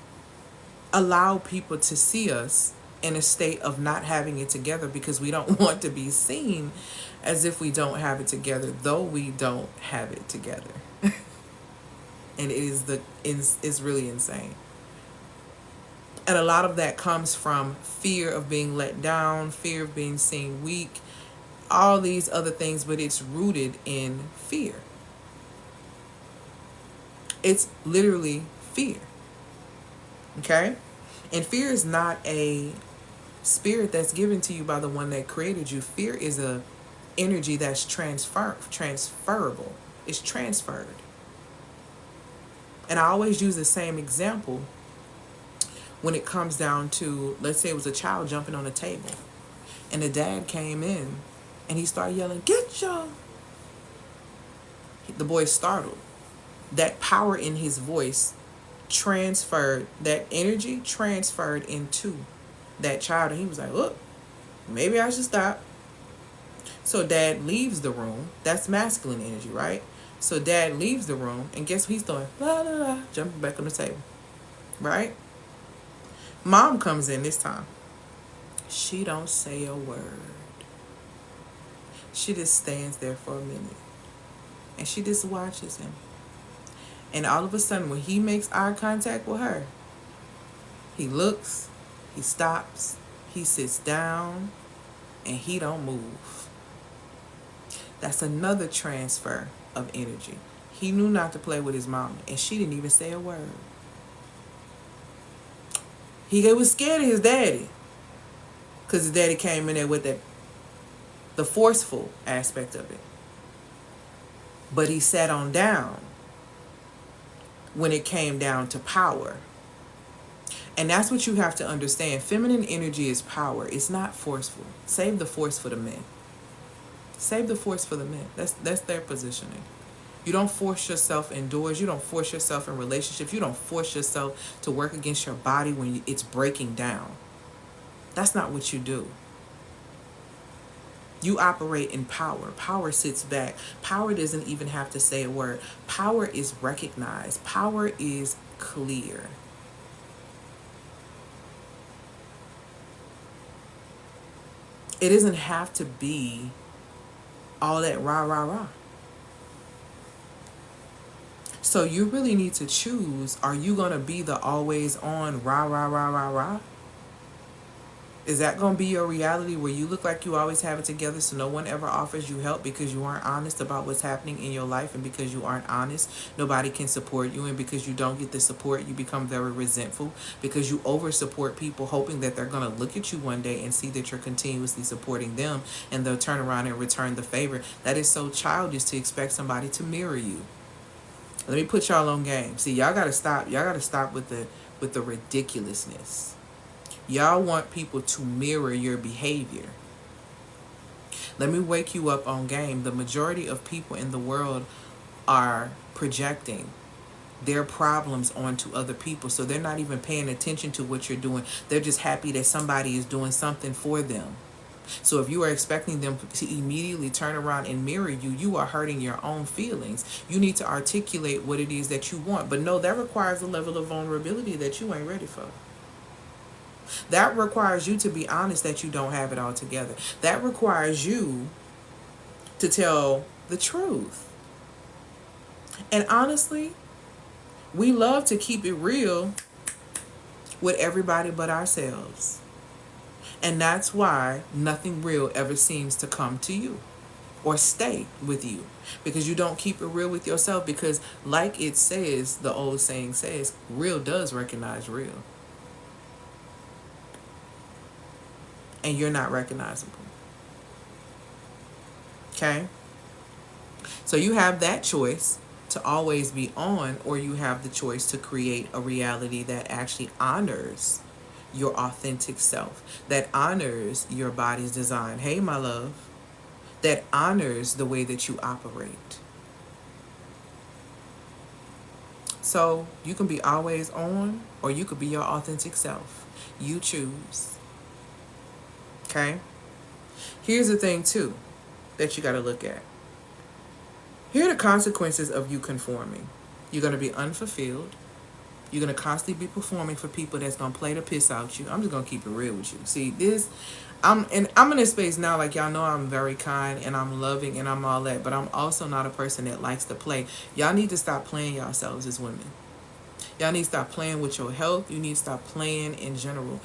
allow people to see us in a state of not having it together, because we don't want to be seen as if we don't have it together, though we don't have it together. And it's really insane. And a lot of that comes from fear of being let down, fear of being seen weak, all these other things, but it's rooted in fear. It's literally fear. Okay? And fear is not a spirit that's given to you by the one that created you. Fear is a energy that's transferable. It's transferred. And I always use the same example when it comes down to, let's say it was a child jumping on a table, and the dad came in and he started yelling, "Get your..." The boy startled. That power in his voice transferred, that energy transferred into that child, and he was like, "Look, maybe I should stop." So dad leaves the room. That's masculine energy, right? So dad leaves the room, and guess what he's doing? La la la, jumping back on the table, right? Mom comes in this time. She don't say a word. She just stands there for a minute, and she just watches him. And all of a sudden, when he makes eye contact with her, he looks, he stops, he sits down, and he don't move. That's another transfer of energy. He knew not to play with his mama, and she didn't even say a word. He was scared of his daddy, because his daddy came in there with the forceful aspect of it. But he sat on down when it came down to power. And that's what you have to understand. Feminine energy is power. It's not forceful. Save the force for the men. Save the force for the men. That's their positioning. You don't force yourself indoors. You don't force yourself in relationships. You don't force yourself to work against your body when it's breaking down. That's not what you do. You operate in power. Power sits back. Power doesn't even have to say a word. Power is recognized. Power is clear. It doesn't have to be all that rah, rah, rah. So you really need to choose, are you going to be the always on rah, rah, rah, rah, rah? Is that going to be your reality where you look like you always have it together so no one ever offers you help because you aren't honest about what's happening in your life, and because you aren't honest, nobody can support you, and because you don't get the support, you become very resentful because you over support people hoping that they're going to look at you one day and see that you're continuously supporting them and they'll turn around and return the favor. That is so childish to expect somebody to mirror you. Let me put y'all on game. See, y'all got to stop. Y'all got to stop with the ridiculousness. Y'all want people to mirror your behavior. Let me wake you up on game. The majority of people in the world are projecting their problems onto other people. So they're not even paying attention to what you're doing. They're just happy that somebody is doing something for them. So if you are expecting them to immediately turn around and mirror you, you are hurting your own feelings. You need to articulate what it is that you want. But no, that requires a level of vulnerability that you ain't ready for. That requires you to be honest that you don't have it all together. That requires you to tell the truth. And honestly, we love to keep it real with everybody but ourselves. And that's why nothing real ever seems to come to you or stay with you, because you don't keep it real with yourself. Because like it says, the old saying says, real does recognize real. And you're not recognizable. Okay? So you have that choice to always be on, or you have the choice to create a reality that actually honors your authentic self, that honors your body's design. Hey, my love. That honors the way that you operate. So you can be always on, or you could be your authentic self. You choose. Okay? Here's the thing, too, that you got to look at. Here are the consequences of you conforming. You're going to be unfulfilled. You're going to constantly be performing for people that's going to play the piss out you. I'm just going to keep it real with you. See, I'm in this space now, like y'all know I'm very kind and I'm loving and I'm all that, but I'm also not a person that likes to play. Y'all need to stop playing yourselves as women. Y'all need to stop playing with your health. You need to stop playing in general.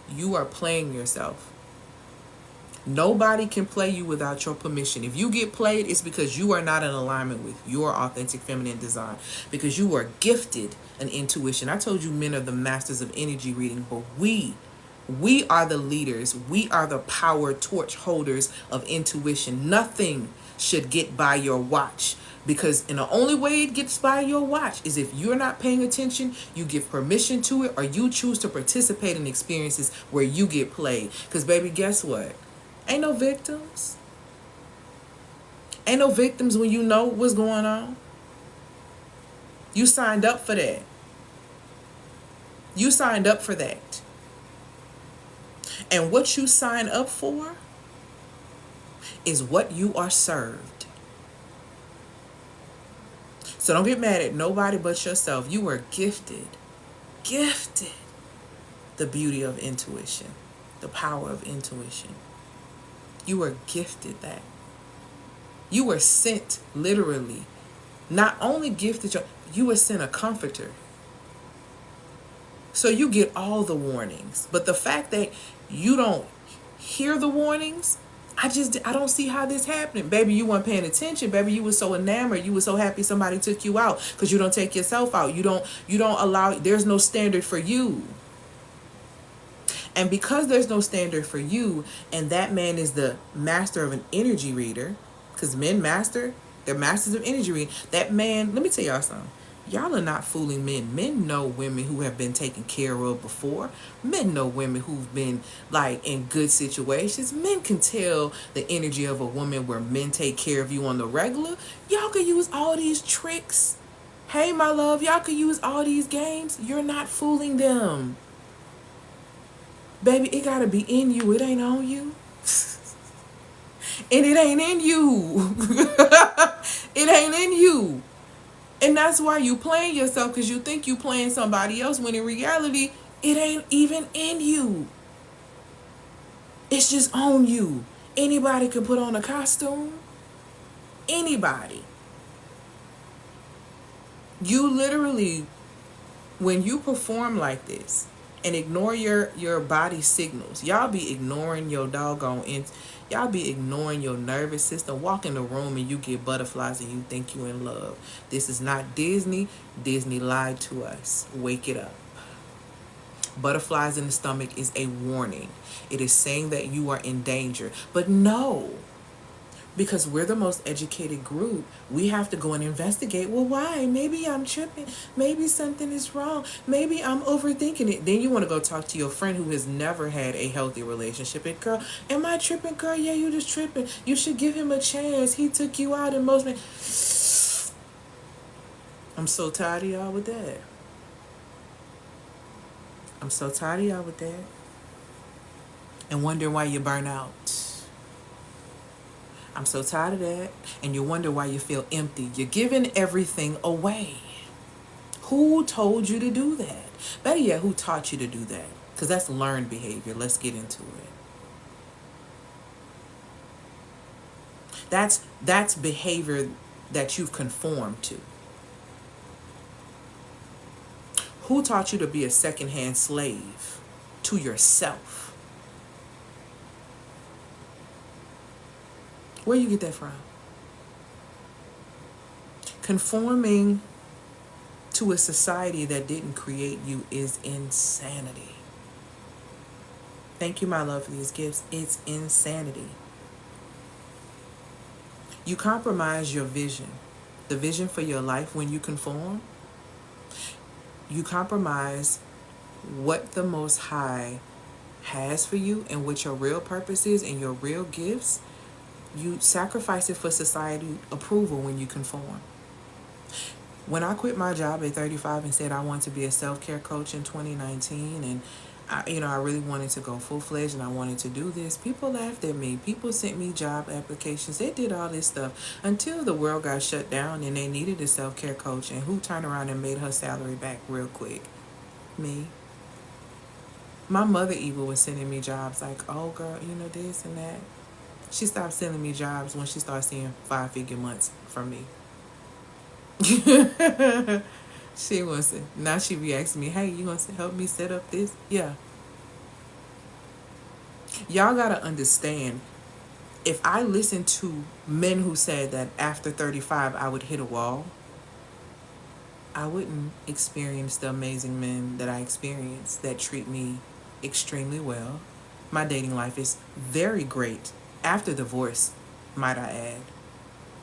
You are playing yourself. Nobody can play you without your permission. If you get played, it's because you are not in alignment with your authentic feminine design. Because you are gifted an intuition. I told you men are the masters of energy reading, but we are the leaders. We are the power torch holders of intuition. Nothing should get by your watch. Because in the only way it gets by your watch is if you're not paying attention, you give permission to it, or you choose to participate in experiences where you get played. Because baby, guess what? Ain't no victims. Ain't no victims when you know what's going on. You signed up for that. You signed up for that. And what you sign up for is what you are served. So don't get mad at nobody but yourself. You were gifted the beauty of intuition, the power of intuition. You were gifted that. You were sent, literally. Not only gifted, you were sent a comforter. So you get all the warnings. But the fact that you don't hear the warnings, I don't see how this happening. Baby, you weren't paying attention. Baby, you were so enamored. You were so happy somebody took you out, because you don't take yourself out. You don't allow, there's no standard for you. And because there's no standard for you, and that man is the master of an energy reader, because men they're masters of energy reading. That man, let me tell y'all something. Y'all are not fooling men. Men know women who have been taken care of before. Men know women who've been like in good situations. Men can tell the energy of a woman where men take care of you on the regular. Y'all can use all these tricks. Hey, my love, y'all can use all these games. You're not fooling them. Baby, it gotta be in you. It ain't on you. And it ain't in you. It ain't in you. And that's why you playing yourself, because you think you playing somebody else when in reality, it ain't even in you. It's just on you. Anybody can put on a costume. Anybody. You literally, when you perform like this and ignore your body signals, y'all be ignoring your doggone y'all be ignoring your nervous system. Walk in the room and you get butterflies and you think you in love. This is not Disney. Disney lied to us. Wake it up. Butterflies in the stomach is a warning. It is saying that you are in danger. But no, because we're the most educated group, we have to go and investigate. Well, why? Maybe I'm tripping. Maybe something is wrong. Maybe I'm overthinking it. Then you want to go talk to your friend who has never had a healthy relationship. And girl, am I tripping? Girl, yeah, you just tripping. You should give him a chance. He took you out emotionally. I'm so tired of y'all with that. I'm so tired of y'all with that. And wondering why you burn out. I'm so tired of that. And you wonder why you feel empty. You're giving everything away. Who told you to do that? Better yet, who taught you to do that? Because that's learned behavior. Let's get into it. That's behavior that you've conformed to. Who taught you to be a secondhand slave to yourself? Where you get that from? Conforming to a society that didn't create you is insanity. Thank you, my love, for these gifts. It's insanity. You compromise your vision, the vision for your life when you conform. You compromise what the Most High has for you and what your real purpose is and your real gifts. You sacrifice it for society approval when you conform. When I quit my job at 35 and said I wanted to be a self-care coach in 2019, and I really wanted to go full-fledged and I wanted to do this, people laughed at me. People sent me job applications. They did all this stuff until the world got shut down and they needed a self-care coach. And who turned around and made her salary back real quick? Me. My mother even was sending me jobs like, oh girl, this and that. She stopped sending me jobs when she started seeing 5-figure months from me. She wants to. Now she be asking me, hey, you want to help me set up this? Yeah. Y'all got to understand, if I listened to men who said that after 35 I would hit a wall, I wouldn't experience the amazing men that I experience that treat me extremely well. My dating life is very great after divorce, might I add.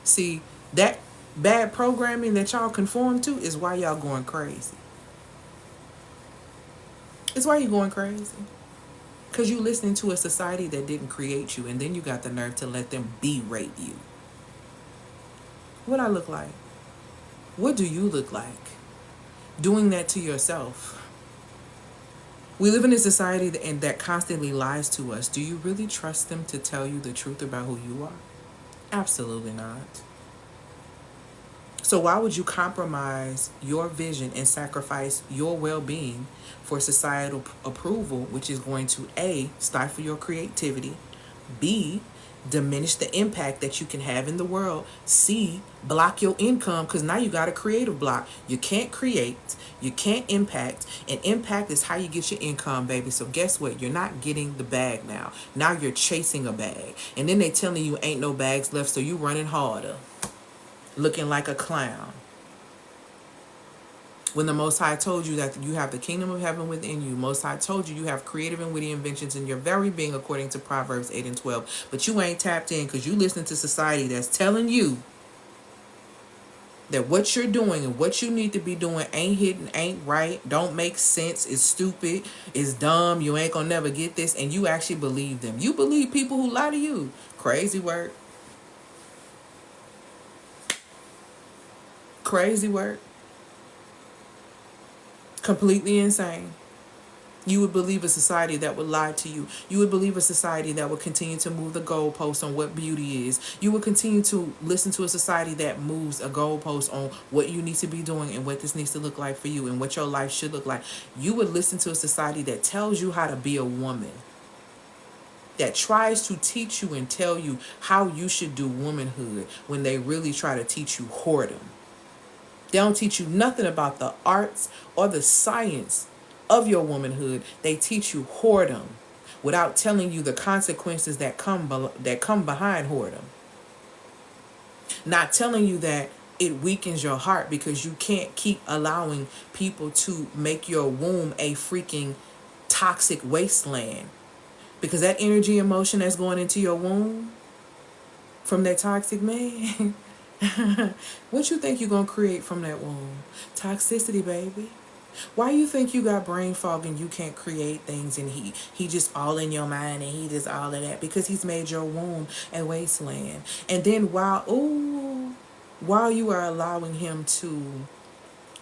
See, that bad programming that y'all conform to is why y'all going crazy. It's why you going crazy. Because you listening to a society that didn't create you, and then you got the nerve to let them berate you. What I look like? What do you look like? Doing that to yourself. We live in a society that constantly lies to us. Do you really trust them to tell you the truth about who you are? Absolutely not. So why would you compromise your vision and sacrifice your well-being for societal approval, which is going to A, stifle your creativity, B, diminish the impact that you can have in the world, C, block your income, because now you got a creative block. You can't create, you can't impact, and impact is how you get your income, baby. So guess what? You're not getting the bag now. Now you're chasing a bag, and then they telling you ain't no bags left, so you running harder, looking like a clown. When the Most High told you that you have the kingdom of heaven within you, Most High told you you have creative and witty inventions in your very being, according to Proverbs 8 and 12. But you ain't tapped in because you listen to society that's telling you that what you're doing and what you need to be doing ain't hitting, ain't right, don't make sense, is stupid, is dumb, you ain't gonna never get this, and you actually believe them. You believe people who lie to you. Crazy work. Crazy work. Completely insane. You would believe a society that would lie to you. You would believe a society that would continue to move the goalpost on what beauty is. You would continue to listen to a society that moves a goalpost on what you need to be doing and what this needs to look like for you and what your life should look like. You would listen to a society that tells you how to be a woman, that tries to teach you and tell you how you should do womanhood when they really try to teach you whoredom. They don't teach you nothing about the arts or the science of your womanhood. They teach you whoredom without telling you the consequences that come behind whoredom. Not telling you that it weakens your heart because you can't keep allowing people to make your womb a freaking toxic wasteland. Because that energy emotion that's going into your womb from that toxic man, what you think you're going to create from that womb? Toxicity, baby. Why you think you got brain fog and you can't create things and he just all in your mind and he just all of that? Because he's made your womb a wasteland. And then while you are allowing him to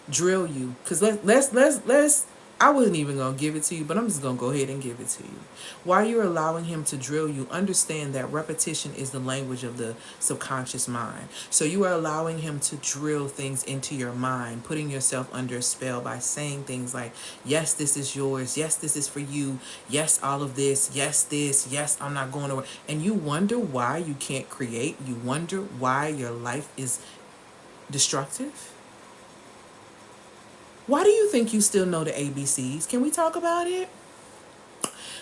drill you, because let's I wasn't even gonna give it to you, but I'm just gonna go ahead and give it to you. While you're allowing him to drill you, understand that repetition is the language of the subconscious mind. So you are allowing him to drill things into your mind, putting yourself under a spell by saying things like, yes, this is yours, yes, this is for you, yes, all of this, yes, I'm not going to. And you wonder why you can't create. You wonder why your life is destructive. Why do you think you still know the ABCs? Can we talk about it?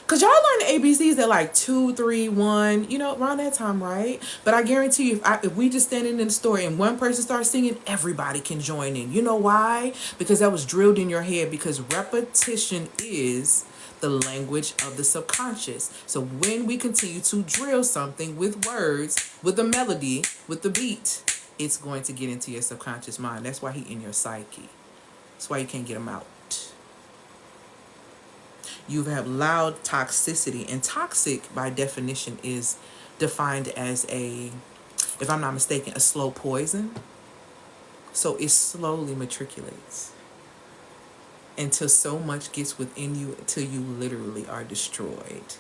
Because y'all learn the ABCs at like 2, 3, 1, around that time, right? But I guarantee you, if we just standing in the store and one person starts singing, everybody can join in. You know why? Because that was drilled in your head. Because repetition is the language of the subconscious. So when we continue to drill something with words, with the melody, with the beat, it's going to get into your subconscious mind. That's why he in your psyche. That's why you can't get them out. You have loud toxicity, and toxic by definition is defined as if I'm not mistaken, a slow poison. So it slowly matriculates until so much gets within you until you literally are destroyed.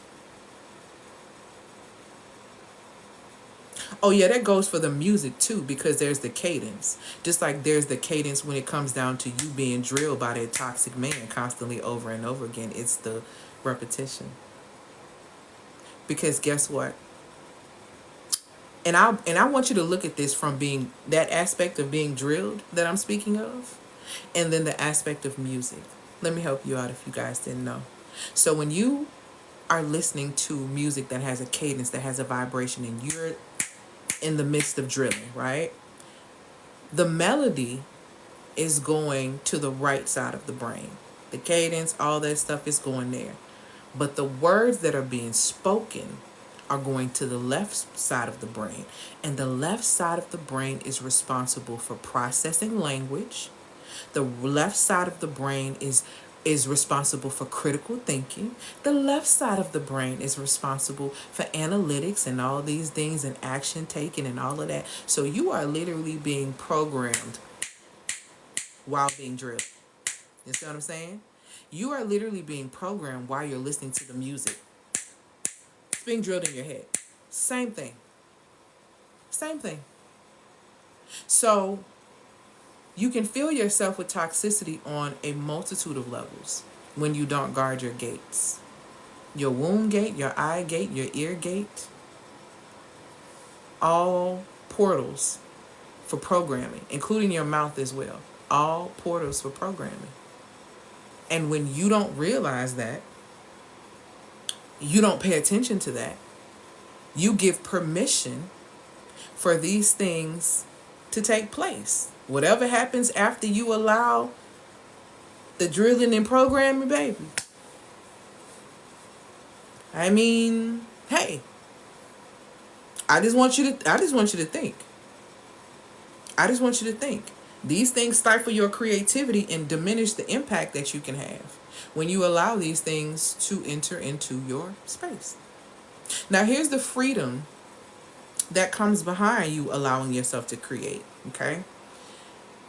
Oh yeah, that goes for the music too, because there's the cadence. Just like there's the cadence when it comes down to you being drilled by that toxic man constantly over and over again. It's the repetition. Because guess what? And I want you to look at this from being that aspect of being drilled that I'm speaking of, and then the aspect of music. Let me help you out if you guys didn't know. So when you are listening to music that has a cadence, that has a vibration, and you're in the midst of drilling, right? The melody is going to the right side of the brain. The cadence, all that stuff is going there. But the words that are being spoken are going to the left side of the brain. And the left side of the brain is responsible for processing language. The left side of the brain is responsible for critical thinking. The left side of the brain is responsible for analytics and all these things and action taking and all of that. So you are literally being programmed while being drilled. You see what I'm saying? You are literally being programmed while you're listening to the music. It's being drilled in your head. Same thing. Same thing. So you can fill yourself with toxicity on a multitude of levels when you don't guard your gates. Your womb gate, your eye gate, your ear gate. All portals for programming, including your mouth as well. All portals for programming. And when you don't realize that, you don't pay attention to that, you give permission for these things to take place. Whatever happens after you allow the drilling and programming, baby. I mean, hey, I just want you to think. I just want you to think. These things stifle your creativity and diminish the impact that you can have when you allow these things to enter into your space. Now, here's the freedom that comes behind you allowing yourself to create, okay?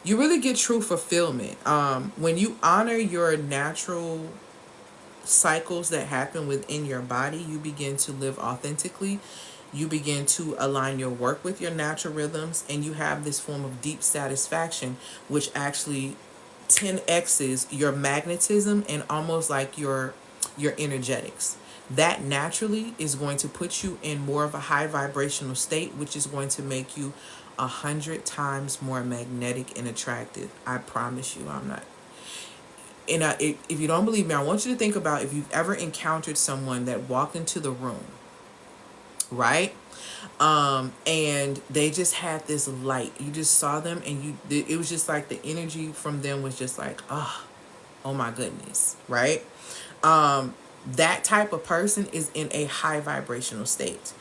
You really get true fulfillment when you honor your natural cycles that happen within your body. You begin to live authentically. You begin to align your work with your natural rhythms, and you have this form of deep satisfaction, which actually 10x's your magnetism and almost like your energetics. That naturally is going to put you in more of a high vibrational state, which is going to make you 100 times more magnetic and attractive. I promise you, I'm not. And if you don't believe me, I want you to think about if you've ever encountered someone that walked into the room, right? And they just had this light. You just saw them, and it was just like the energy from them was just like, oh my goodness, right? That type of person is in a high vibrational state.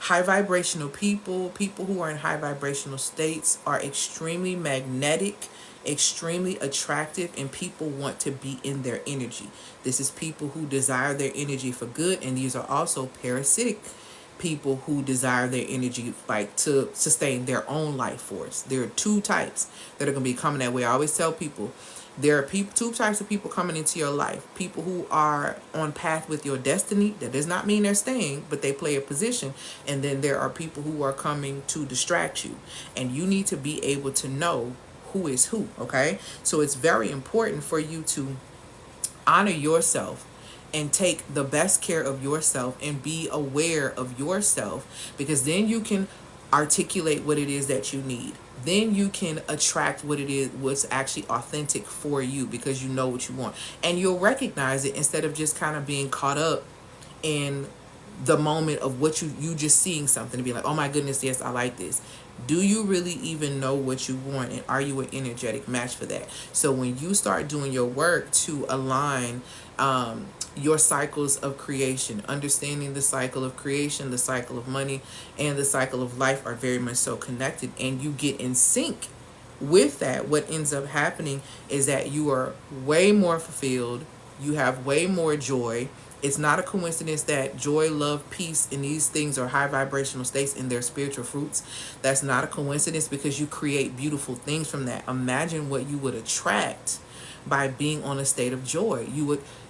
High vibrational people who are in high vibrational states are extremely magnetic, extremely attractive, and people want to be in their energy. This is people who desire their energy for good, and these are also parasitic people who desire their energy like to sustain their own life force. There are two types that are going to be coming that way. I always tell people there are two types of people coming into your life. People who are on path with your destiny. That does not mean they're staying, but they play a position. And then there are people who are coming to distract you. And you need to be able to know who is who, okay? So it's very important for you to honor yourself and take the best care of yourself and be aware of yourself, because then you can articulate what it is that you need. Then you can attract what it is, what's actually authentic for you, because you know what you want. And you'll recognize it instead of just kind of being caught up in the moment of what you just seeing something to be like, oh my goodness, yes, I like this. Do you really even know what you want, and are you an energetic match for that? So when you start doing your work to align your cycles of creation, understanding the cycle of creation, the cycle of money, and the cycle of life are very much so connected, and you get in sync with that, what ends up happening is that you are way more fulfilled, you have way more joy. It's not a coincidence that joy, love, peace, and these things are high vibrational states in their spiritual fruits. That's not a coincidence, because you create beautiful things from that. Imagine what you would attract by being on a state of joy.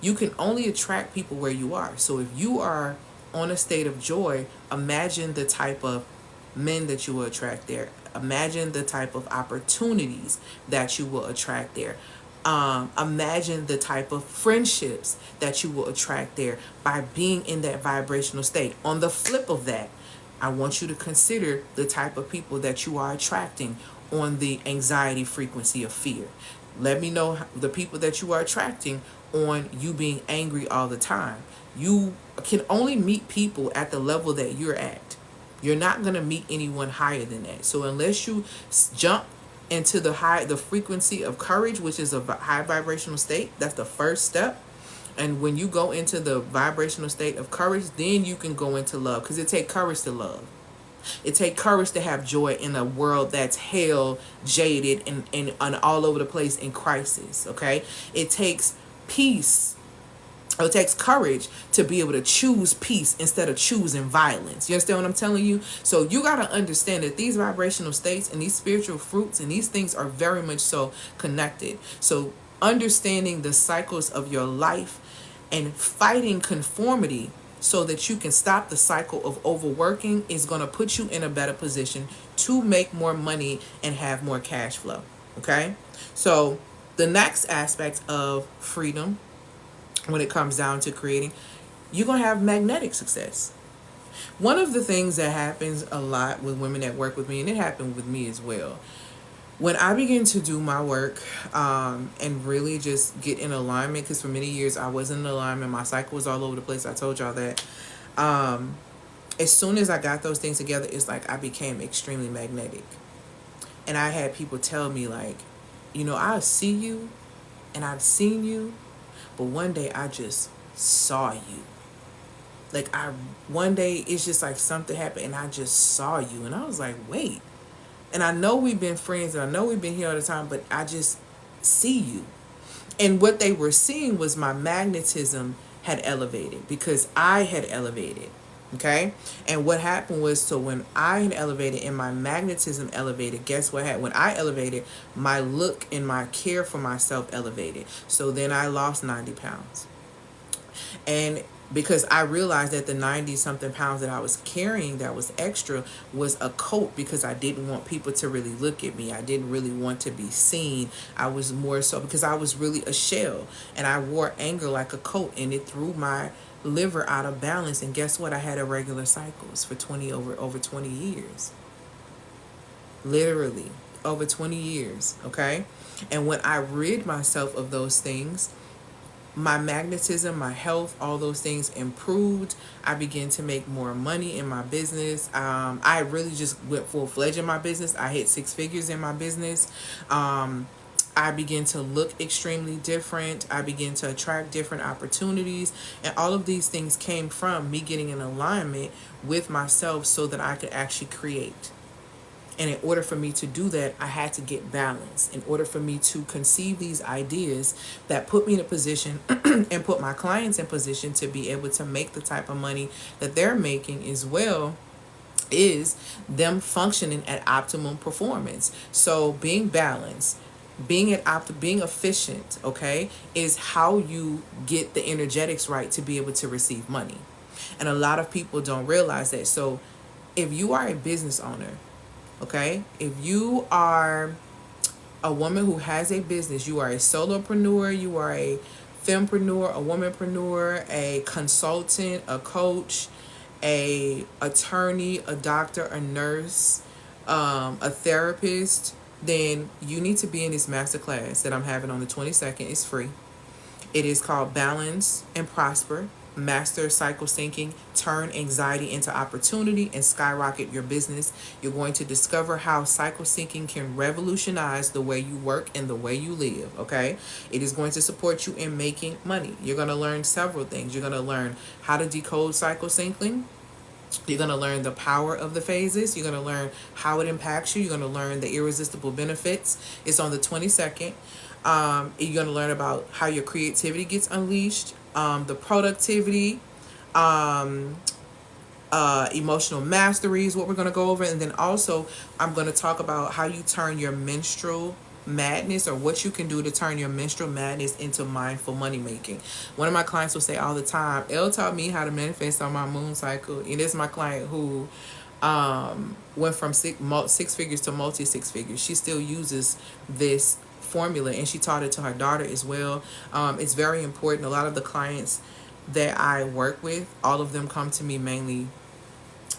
You can only attract people where you are. So if you are on a state of joy, imagine the type of men that you will attract there. Imagine the type of opportunities that you will attract there. Imagine the type of friendships that you will attract there by being in that vibrational state. On the flip of that, I want you to consider the type of people that you are attracting on the anxiety frequency of fear. Let me know the people that you are attracting on you being angry all the time. You can only meet people at the level that you're at. You're not going to meet anyone higher than that. So unless you jump into the frequency of courage, which is a high vibrational state, that's the first step. And when you go into the vibrational state of courage, then you can go into love, because it takes courage to love. It takes courage to have joy in a world that's hell jaded and all over the place in crisis, okay? It takes peace. It takes courage to be able to choose peace instead of choosing violence. You understand what I'm telling you? So you got to understand that these vibrational states and these spiritual fruits and these things are very much so connected. So understanding the cycles of your life and fighting conformity so that you can stop the cycle of overworking is going to put you in a better position to make more money and have more cash flow. Okay? So the next aspect of freedom, when it comes down to creating, you're going to have magnetic success. One of the things that happens a lot with women that work with me, and it happened with me as well, when I begin to do my work and really just get in alignment, because for many years I wasn't in alignment, my cycle was all over the place, I told y'all that. As soon as I got those things together, it's like I became extremely magnetic. And I had people tell me like, I see you and I've seen you, but one day I just saw you. Like one day it's just like something happened and I just saw you. And I was like, wait, And I know we've been friends and I know we've been here all the time, but I just see you. And what they were seeing was my magnetism had elevated because I had elevated. Okay. And what happened was, so when I had elevated and my magnetism elevated, guess what happened? When I elevated, my look and my care for myself elevated. So then I lost 90 pounds. And because I realized that the 90 something pounds that I was carrying that was extra was a coat, because I didn't want people to really look at me. I didn't really want to be seen. I was more so because I was really a shell, and I wore anger like a coat, and it threw my liver out of balance. And guess what? I had irregular cycles for 20 over 20 years. Literally over 20 years, okay? And when I rid myself of those things, my magnetism, my health, all those things improved. I began to make more money in my business. I really just went full-fledged in my business. I hit 6 figures in my business. I began to look extremely different. I began to attract different opportunities. And all of these things came from me getting in alignment with myself so that I could actually create. And in order for me to do that, I had to get balance. In order for me to conceive these ideas that put me in a position and put my clients in position to be able to make the type of money that they're making as well, is them functioning at optimum performance. So being balanced, being efficient, okay, is how you get the energetics right to be able to receive money. And a lot of people don't realize that. So if you are a business owner, okay, if you are a woman who has a business, you are a solopreneur, you are a fempreneur, a womanpreneur, a consultant, a coach, a attorney, a doctor, a nurse, a therapist, then you need to be in this masterclass that I'm having on the 22nd. It's free. It is called Balance and Prosper. Master cycle syncing, turn anxiety into opportunity, and skyrocket your business. You're going to discover how cycle syncing can revolutionize the way you work and the way you live. Okay, it is going to support you in making money. You're going to learn several things. You're going to learn how to decode cycle syncing. You're going to learn the power of the phases. You're going to learn how it impacts you. You're going to learn the irresistible benefits. It's on the 22nd. You're going to learn about how your creativity gets unleashed, the productivity, emotional mastery is what we're going to go over. And then also I'm going to talk about how you turn your menstrual madness, or what you can do to turn your menstrual madness into mindful money making. One of my clients will say all the time, Elle taught me how to manifest on my moon cycle. And this is my client who went from six figures to multi six figures. She still uses this formula, and she taught it to her daughter as well. It's very important. A lot of the clients that I work with, all of them come to me mainly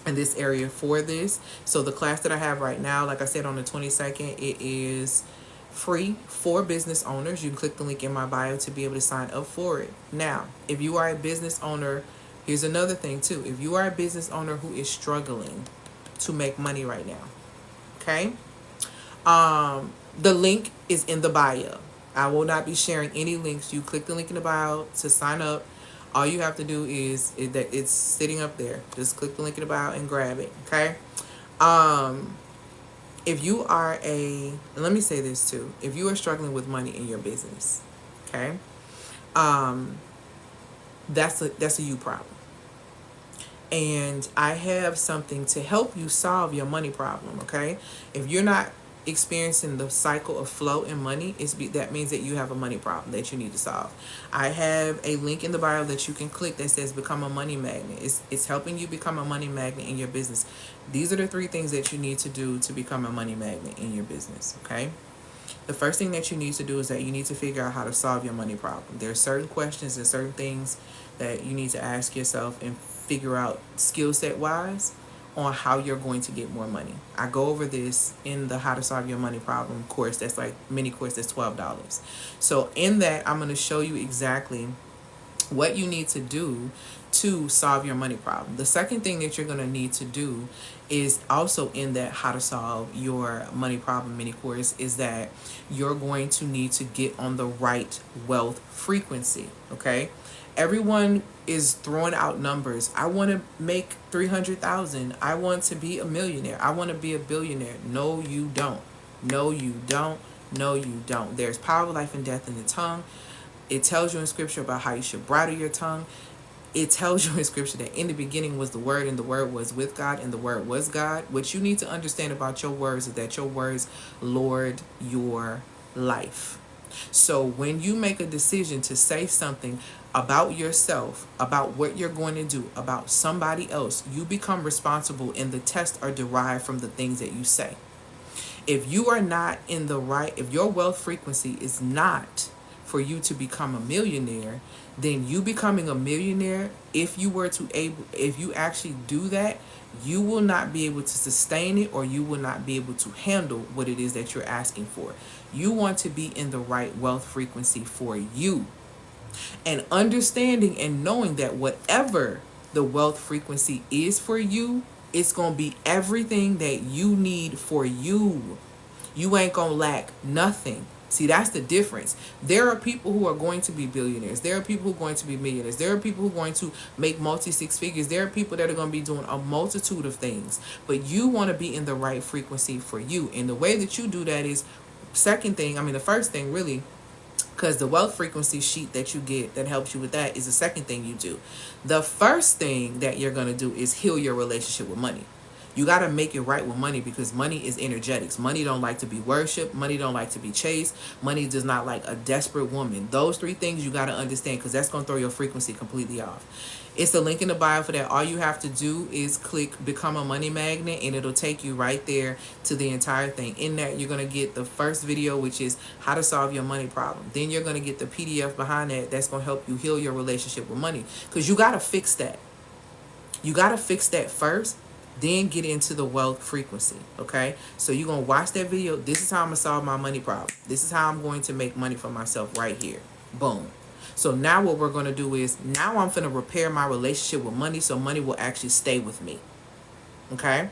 in this area for this. So the class that I have right now, like I said, on the 22nd, it is free for business owners. You can click the link in my bio to be able to sign up for it. Now, if you are a business owner, here's another thing too. If you are a business owner who is struggling to make money right now, okay, the link is in the bio. I will not be sharing any links. You click the link in the bio to sign up. All you have to do is that it's sitting up there. Just click the link in the bio and grab it. Okay. If you are and let me say this too. If you are struggling with money in your business, okay, that's a you problem. And I have something to help you solve your money problem. Okay. If you're not experiencing the cycle of flow and money, that means that you have a money problem that you need to solve. I have a link in the bio that you can click that says become a money magnet. It's helping you become a money magnet in your business. These are the 3 things that you need to do to become a money magnet in your business. Okay. The first thing that you need to do is that you need to figure out how to solve your money problem. There are certain questions and certain things that you need to ask yourself and figure out skill set wise on how you're going to get more money. I go over this in the How to Solve Your Money Problem course. That's like mini course that's $12. So in that, I'm going to show you exactly what you need to do to solve your money problem. The second thing that you're going to need to do is also in that How to Solve Your Money Problem mini course is that you're going to need to get on the right wealth frequency. Okay. Everyone is throwing out numbers. I want to make 300,000. I want to be a millionaire. I want to be a billionaire. No, you don't. No, you don't. No, you don't. There's power, life, and death in the tongue. It tells you in scripture about how you should bridle your tongue. It tells you in scripture that in the beginning was the word, and the word was with God, and the word was God. What you need to understand about your words is that your words lord your life. So when you make a decision to say something about yourself, about what you're going to do, about somebody else, you become responsible, and the tests are derived from the things that you say. If you are not in the right, if your wealth frequency is not for you to become a millionaire, then you becoming a millionaire, if you actually do that, you will not be able to sustain it, or you will not be able to handle what it is that you're asking for. You want to be in the right wealth frequency for you. And understanding and knowing that whatever the wealth frequency is for you, it's going to be everything that you need for you. You ain't going to lack nothing. See, that's the difference. There are people who are going to be billionaires. There are people who are going to be millionaires. There are people who are going to make multi-six figures. There are people that are going to be doing a multitude of things. But you want to be in the right frequency for you. And the way that you do that is, the first thing really, because the wealth frequency sheet that you get that helps you with that is the second thing you do. The first thing that you're going to do is heal your relationship with money. You got to make it right with money, because money is energetics. Money don't like to be worshipped. Money don't like to be chased. Money does not like a desperate woman. Those three things you got to understand, because that's going to throw your frequency completely off. It's the link in the bio for that. All you have to do is click become a money magnet, and it'll take you right there to the entire thing. In that, you're going to get the first video, which is how to solve your money problem. Then you're going to get the PDF behind that that's going to help you heal your relationship with money, because you got to fix that. You got to fix that first, then get into the wealth frequency. Okay, so you're going to watch that video. This is how I'm going to solve my money problem. This is how I'm going to make money for myself right here. Boom. So now what we're going to do is, now I'm going to repair my relationship with money, so money will actually stay with me. Okay,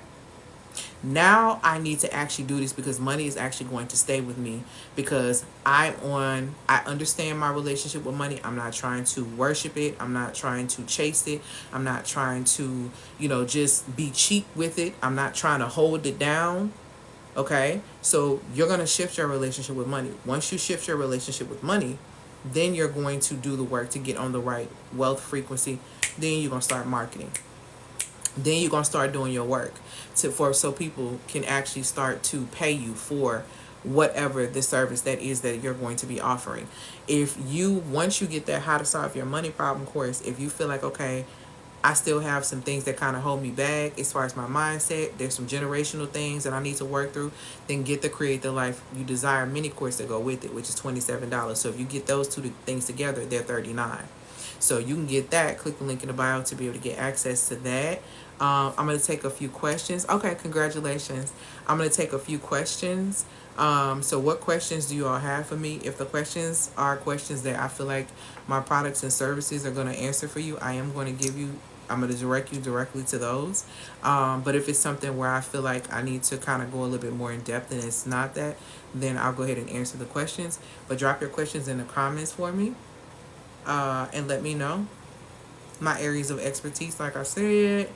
now I need to actually do this, because money is actually going to stay with me, because I understand my relationship with money. I'm not trying to worship it. I'm not trying to chase it. I'm not trying to, just be cheap with it. I'm not trying to hold it down. Okay, so you're going to shift your relationship with money. Once you shift your relationship with money, then you're going to do the work to get on the right wealth frequency. Then you're going to start marketing. Then you're going to start doing your work so people can actually start to pay you for whatever the service that is that you're going to be offering. Once you get that how to solve your money problem course, if you feel like, okay, I still have some things that kind of hold me back as far as my mindset, there's some generational things that I need to work through, then get the Create the Life You Desire mini course to go with it, which is $27. So if you get those two things together, they're $39. So you can get that. Click the link in the bio to be able to get access to that. I'm going to take a few questions. Okay, congratulations. I'm going to take a few questions. So what questions do you all have for me? If the questions are questions that I feel like my products and services are going to answer for you, I'm going to direct you directly to those. But if it's something where I feel like I need to kind of go a little bit more in depth and it's not that, then I'll go ahead and answer the questions. But drop your questions in the comments for me. And let me know. My areas of expertise, like I said,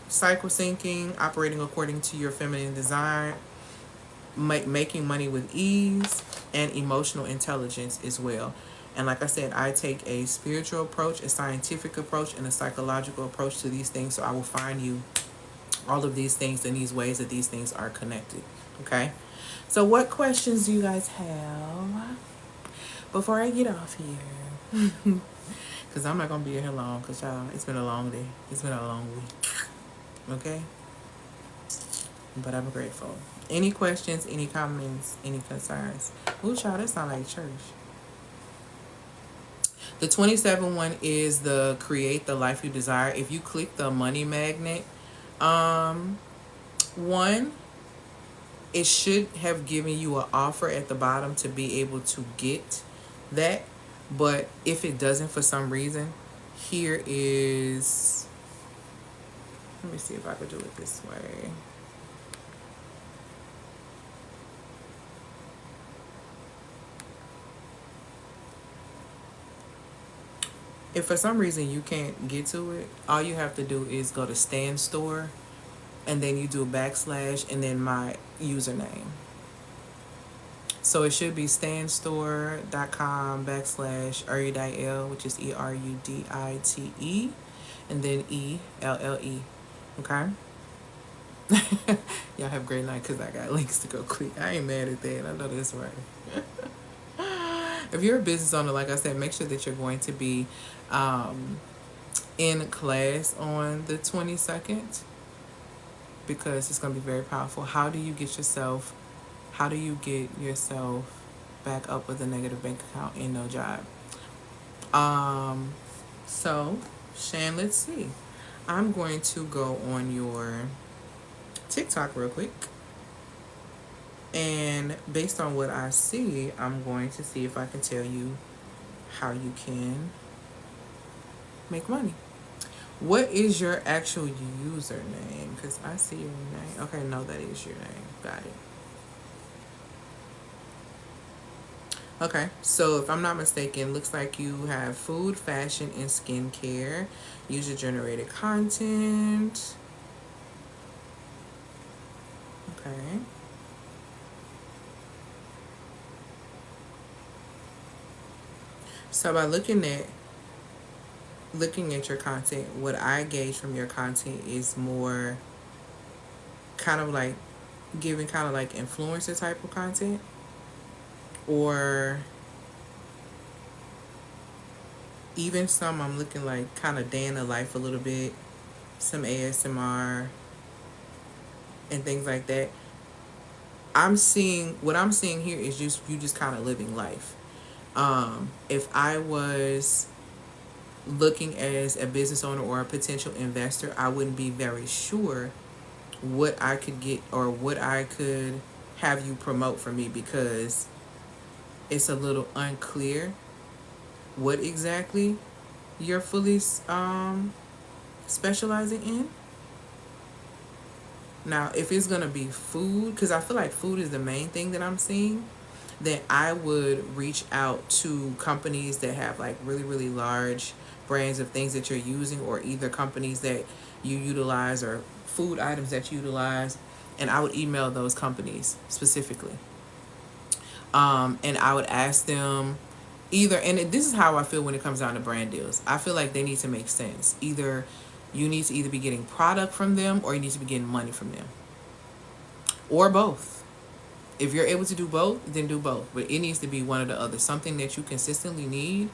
cycle syncing, operating according to your feminine design, making money with ease, and emotional intelligence as well. And like I said, I take a spiritual approach, a scientific approach, and a psychological approach to these things. So I will find you all of these things in these ways that these things are connected. Okay? So what questions do you guys have before I get off here? Because I'm not going to be here long, because y'all, it's been a long day. It's been a long week. Okay? But I'm grateful. Any questions, any comments, any concerns? Ooh, child, that sound like church. The 27 one is the Create the Life You Desire. If you click the money magnet one, it should have given you an offer at the bottom to be able to get that. But if it doesn't for some reason, here is, let me see if I could do it this way. If for some reason you can't get to it, all you have to do is go to stand store, and then you do a backslash and then my username. So it should be standstore.com backslash Erudite, which is Erudite, and then ELLE. Okay? Y'all have a great night because I got links to go click. I ain't mad at that. I know that's right. If you're a business owner, like I said, make sure that you're going to be in class on the 22nd, because it's going to be very powerful. How do you get yourself back up with a negative bank account and no job? So, Shan, let's see. I'm going to go on your TikTok real quick. And based on what I see, I'm going to see if I can tell you how you can make money. What is your actual username? Because I see your name. Okay, no, that is your name. Got it. Okay, so if I'm not mistaken, looks like you have food, fashion, and skincare, user generated content. Okay. So by looking at your content, what I gauge from your content is more kind of like giving kind of like influencer type of content, or even some I'm looking like kind of day in the life a little bit, some ASMR and things like that. What I'm seeing here is just you just kind of living life. If I was looking as a business owner or a potential investor, I wouldn't be very sure what I could get or what I could have you promote for me, because it's a little unclear what exactly you're fully specializing in. Now, if it's going to be food, because I feel like food is the main thing that I'm seeing, then I would reach out to companies that have like really, really large brands of things that you're using, or either companies that you utilize or food items that you utilize. And I would email those companies specifically. And I would ask them either, and this is how I feel when it comes down to brand deals. I feel like they need to make sense. Either you need to either be getting product from them, or you need to be getting money from them, or both. If you're able to do both, then do both. But it needs to be one or the other. Something that you consistently need,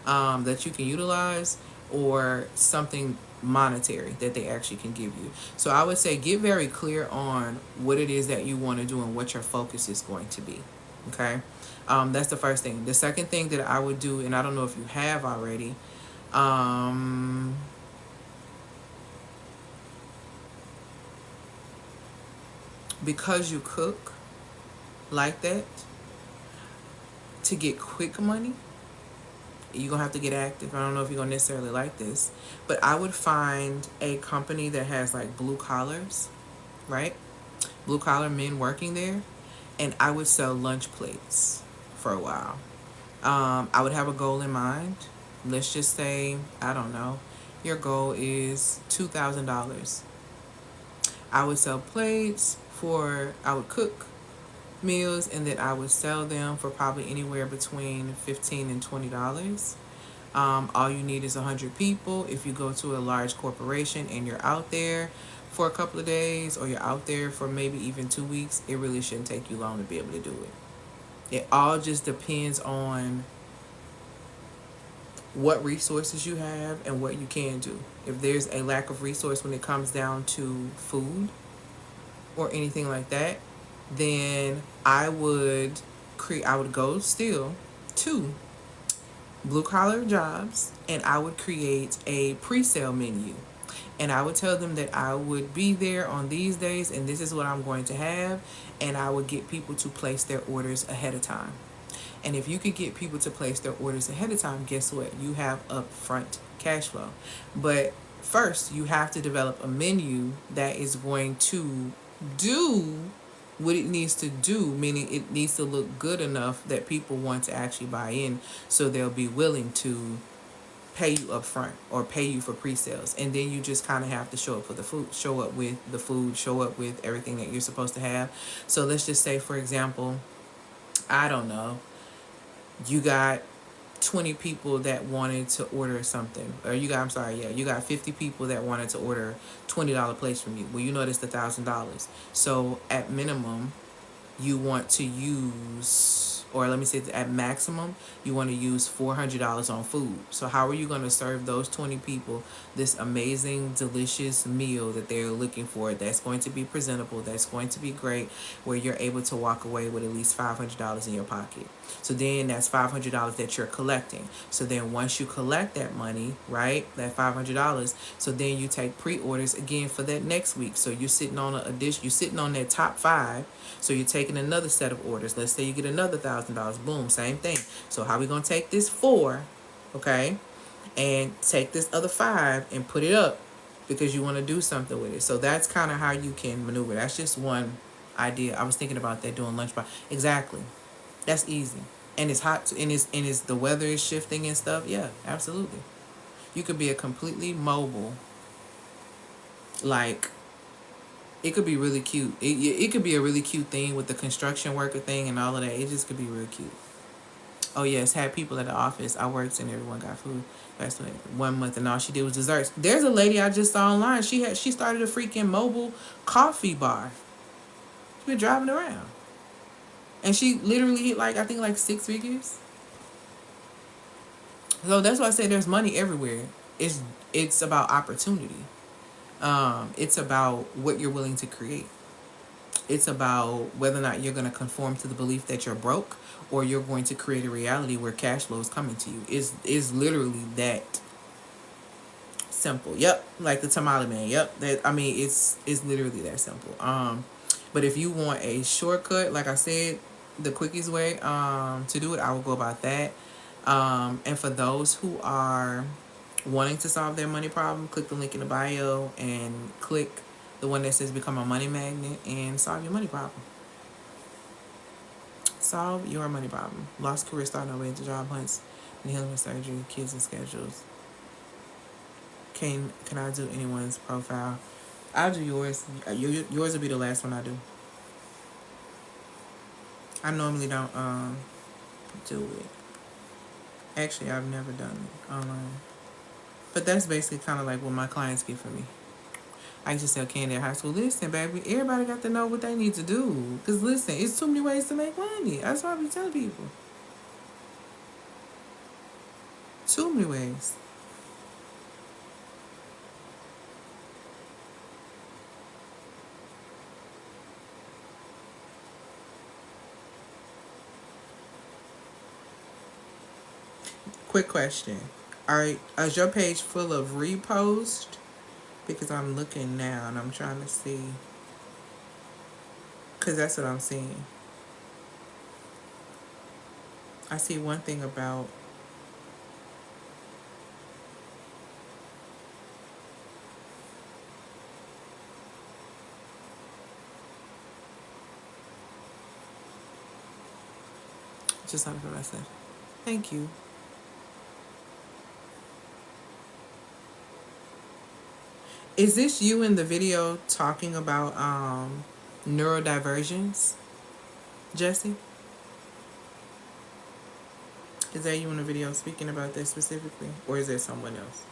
that you can utilize, or something monetary that they actually can give you. So I would say get very clear on what it is that you want to do and what your focus is going to be. Okay? That's the first thing. The second thing that I would do, and I don't know if you have already, because you cook like that, to get quick money, you're going to have to get active. I don't know if you're going to necessarily like this, but I would find a company that has like blue collars, right? Blue collar men working there, and I would sell lunch plates for a while. I would have a goal in mind. Let's just say, I don't know, your goal is $2,000. I would sell plates I would cook meals, and then I would sell them for probably anywhere between $15 and $20. All you need is 100 people. If you go to a large corporation and you're out there for a couple of days, or you're out there for maybe even 2 weeks, it really shouldn't take you long to be able to do it. It all just depends on what resources you have and what you can do. If there's a lack of resource when it comes down to food or anything like that, then I would go still to blue collar jobs, and I would create a pre-sale menu. And I would tell them that I would be there on these days and this is what I'm going to have, and I would get people to place their orders ahead of time. And if you could get people to place their orders ahead of time, guess what? You have upfront cash flow. But first, you have to develop a menu that is going to do what it needs to do, meaning it needs to look good enough that people want to actually buy in, so they'll be willing to pay you up front or pay you for pre-sales, and then you just kind of have to show up for the food, show up with the food, show up with everything that you're supposed to have. So let's just say, for example, I don't know, you got 20 people that wanted to order something, or you got, I'm sorry, yeah, you got 50 people that wanted to order $20 plates from you. Well, you know that's $1,000. So at minimum, you want to use, or let me say at maximum, you want to use $400 on food. So how are you going to serve those 20 people this amazing, delicious meal that they're looking for, that's going to be presentable, that's going to be great, where you're able to walk away with at least $500 in your pocket? So then that's $500 that you're collecting. So then once you collect that money, right, that $500, so then you take pre-orders again for that next week. So you're sitting on a dish, you're sitting on that top 5. So you're taking another set of orders. Let's say you get another $1,000. Boom, same thing. So how we gonna take this 4, okay, and take this other 5 and put it up because you want to do something with it. So that's kind of how you can maneuver. That's just one idea. I was thinking about that doing lunchbox. Exactly. That's easy. And it's hot, and it's the weather is shifting and stuff. Yeah, absolutely. You could be a completely mobile, like, it could be really cute. It could be a really cute thing with the construction worker thing and all of that. It just could be real cute. Oh yes, had people at the office. I worked and everyone got food. That's 1 month, and all she did was desserts. There's a lady I just saw online. She started a freaking mobile coffee bar. She's been driving around, and she literally hit, like, I think, like 6 figures. So that's why I say there's money everywhere. It's about opportunity. It's about what you're willing to create. It's about whether or not you're going to conform to the belief that you're broke, or you're going to create a reality where cash flow is coming to you. Is literally that simple. Yep, like the tamale man. Yep, that, I mean, it's literally that simple. But if you want a shortcut, like I said, the quickest way to do it, I will go about that. And for those who are wanting to solve their money problem, click the link in the bio and click the one that says become a money magnet and solve your money problem. Solve your money problem. Lost career, starting over into job hunts, and healing with surgery, kids and schedules. Can I do anyone's profile? I'll do yours. Yours will be the last one I do. I normally don't do it. Actually, I've never done it online. But that's basically kind of like what my clients get from me. I used to tell Candy at high school, listen, baby, everybody got to know what they need to do. Because, listen, it's too many ways to make money. That's what I be telling people. Too many ways. Quick question. Is your page full of reposts? Because I'm looking now and I'm trying to see. Because that's what I'm seeing. I see one thing about just something for myself. Thank you. Is this you in the video talking about neurodivergence, Jesse? Is that you in the video speaking about this specifically? Or is there someone else?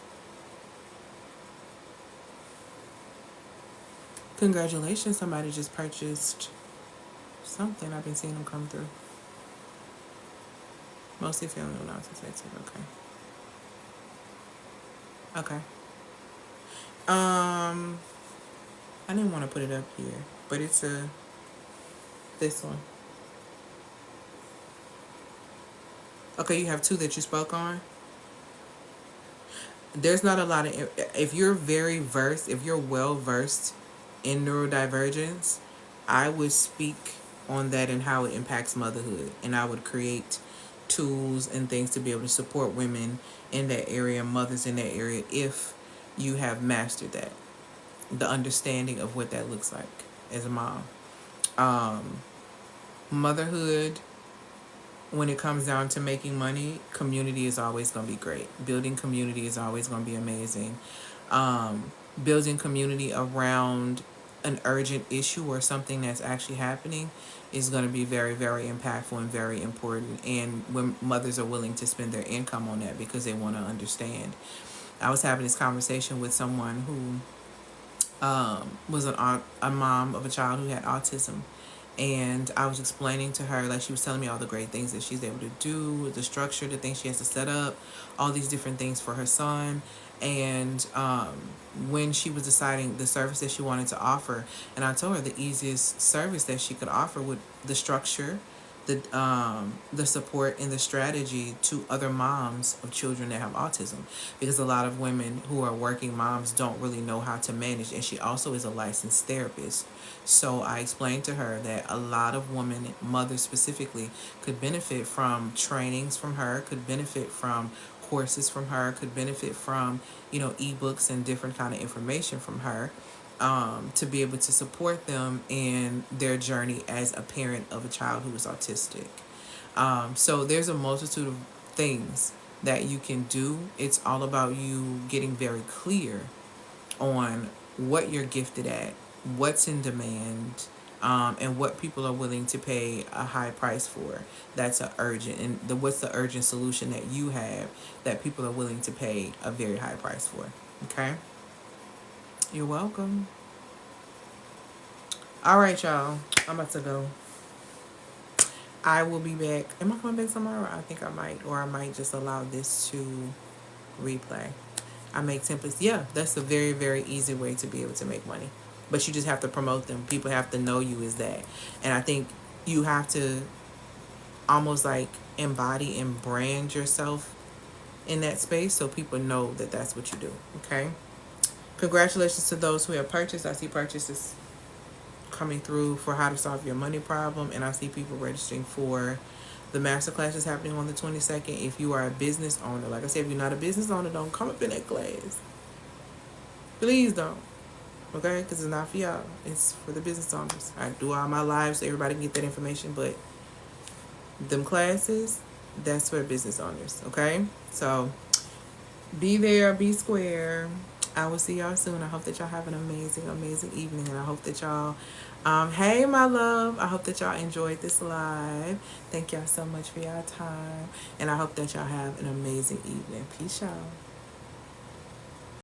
Congratulations, somebody just purchased something. I've been seeing them come through. Mostly feeling narcissistic. Okay. I didn't want to put it up here, but it's this one. Okay, you have 2 that you spoke on. There's not a lot of, if you're if you're well versed in neurodivergence, I would speak on that and how it impacts motherhood, and I would create tools and things to be able to support women in that area, mothers in that area, if you have mastered that, the understanding of what that looks like as a mom. Motherhood when it comes down to making money, community is always going to be great. Building community is always going to be amazing. Building community around an urgent issue or something that's actually happening is going to be very, very impactful and very important. And when mothers are willing to spend their income on that because they want to understand. I was having this conversation with someone who was a mom of a child who had autism. And I was explaining to her, like, she was telling me all the great things that she's able to do, the structure, the things she has to set up, all these different things for her son. And when she was deciding the service that she wanted to offer, and I told her the easiest service that she could offer would the structure, the support and the strategy to other moms of children that have autism, because a lot of women who are working moms don't really know how to manage. And she also is a licensed therapist. So I explained to her that a lot of women, mothers specifically, could benefit from trainings from her, could benefit from courses from her, could benefit from, ebooks and different kind of information from her, to be able to support them in their journey as a parent of a child who is autistic. So there's a multitude of things that you can do. It's all about you getting very clear on what you're gifted at, what's in demand, and what people are willing to pay a high price for. That's a urgent, and what's the urgent solution that you have that people are willing to pay a very high price for. Okay, you're welcome. All right, y'all. I'm about to go. I will be back. Am I coming back tomorrow? I think I might, or I might just allow this to replay. I make templates. Yeah, that's a very, very easy way to be able to make money. But you just have to promote them. People have to know you as that. And I think you have to almost like embody and brand yourself in that space so people know that that's what you do. Okay? Congratulations to those who have purchased. I see purchases coming through for how to solve your money problem. And I see people registering for the masterclass is happening on the 22nd. If you are a business owner, like I said, if you're not a business owner, don't come up in that class. Please don't. Okay? Because it's not for y'all. It's for the business owners. I do all my lives so everybody can get that information. But them classes, that's for business owners. Okay? So be there, be square. I will see y'all soon. I hope that y'all have an amazing, amazing evening. And I hope that y'all, hey, my love. I hope that y'all enjoyed this live. Thank y'all so much for y'all time. And I hope that y'all have an amazing evening. Peace, y'all.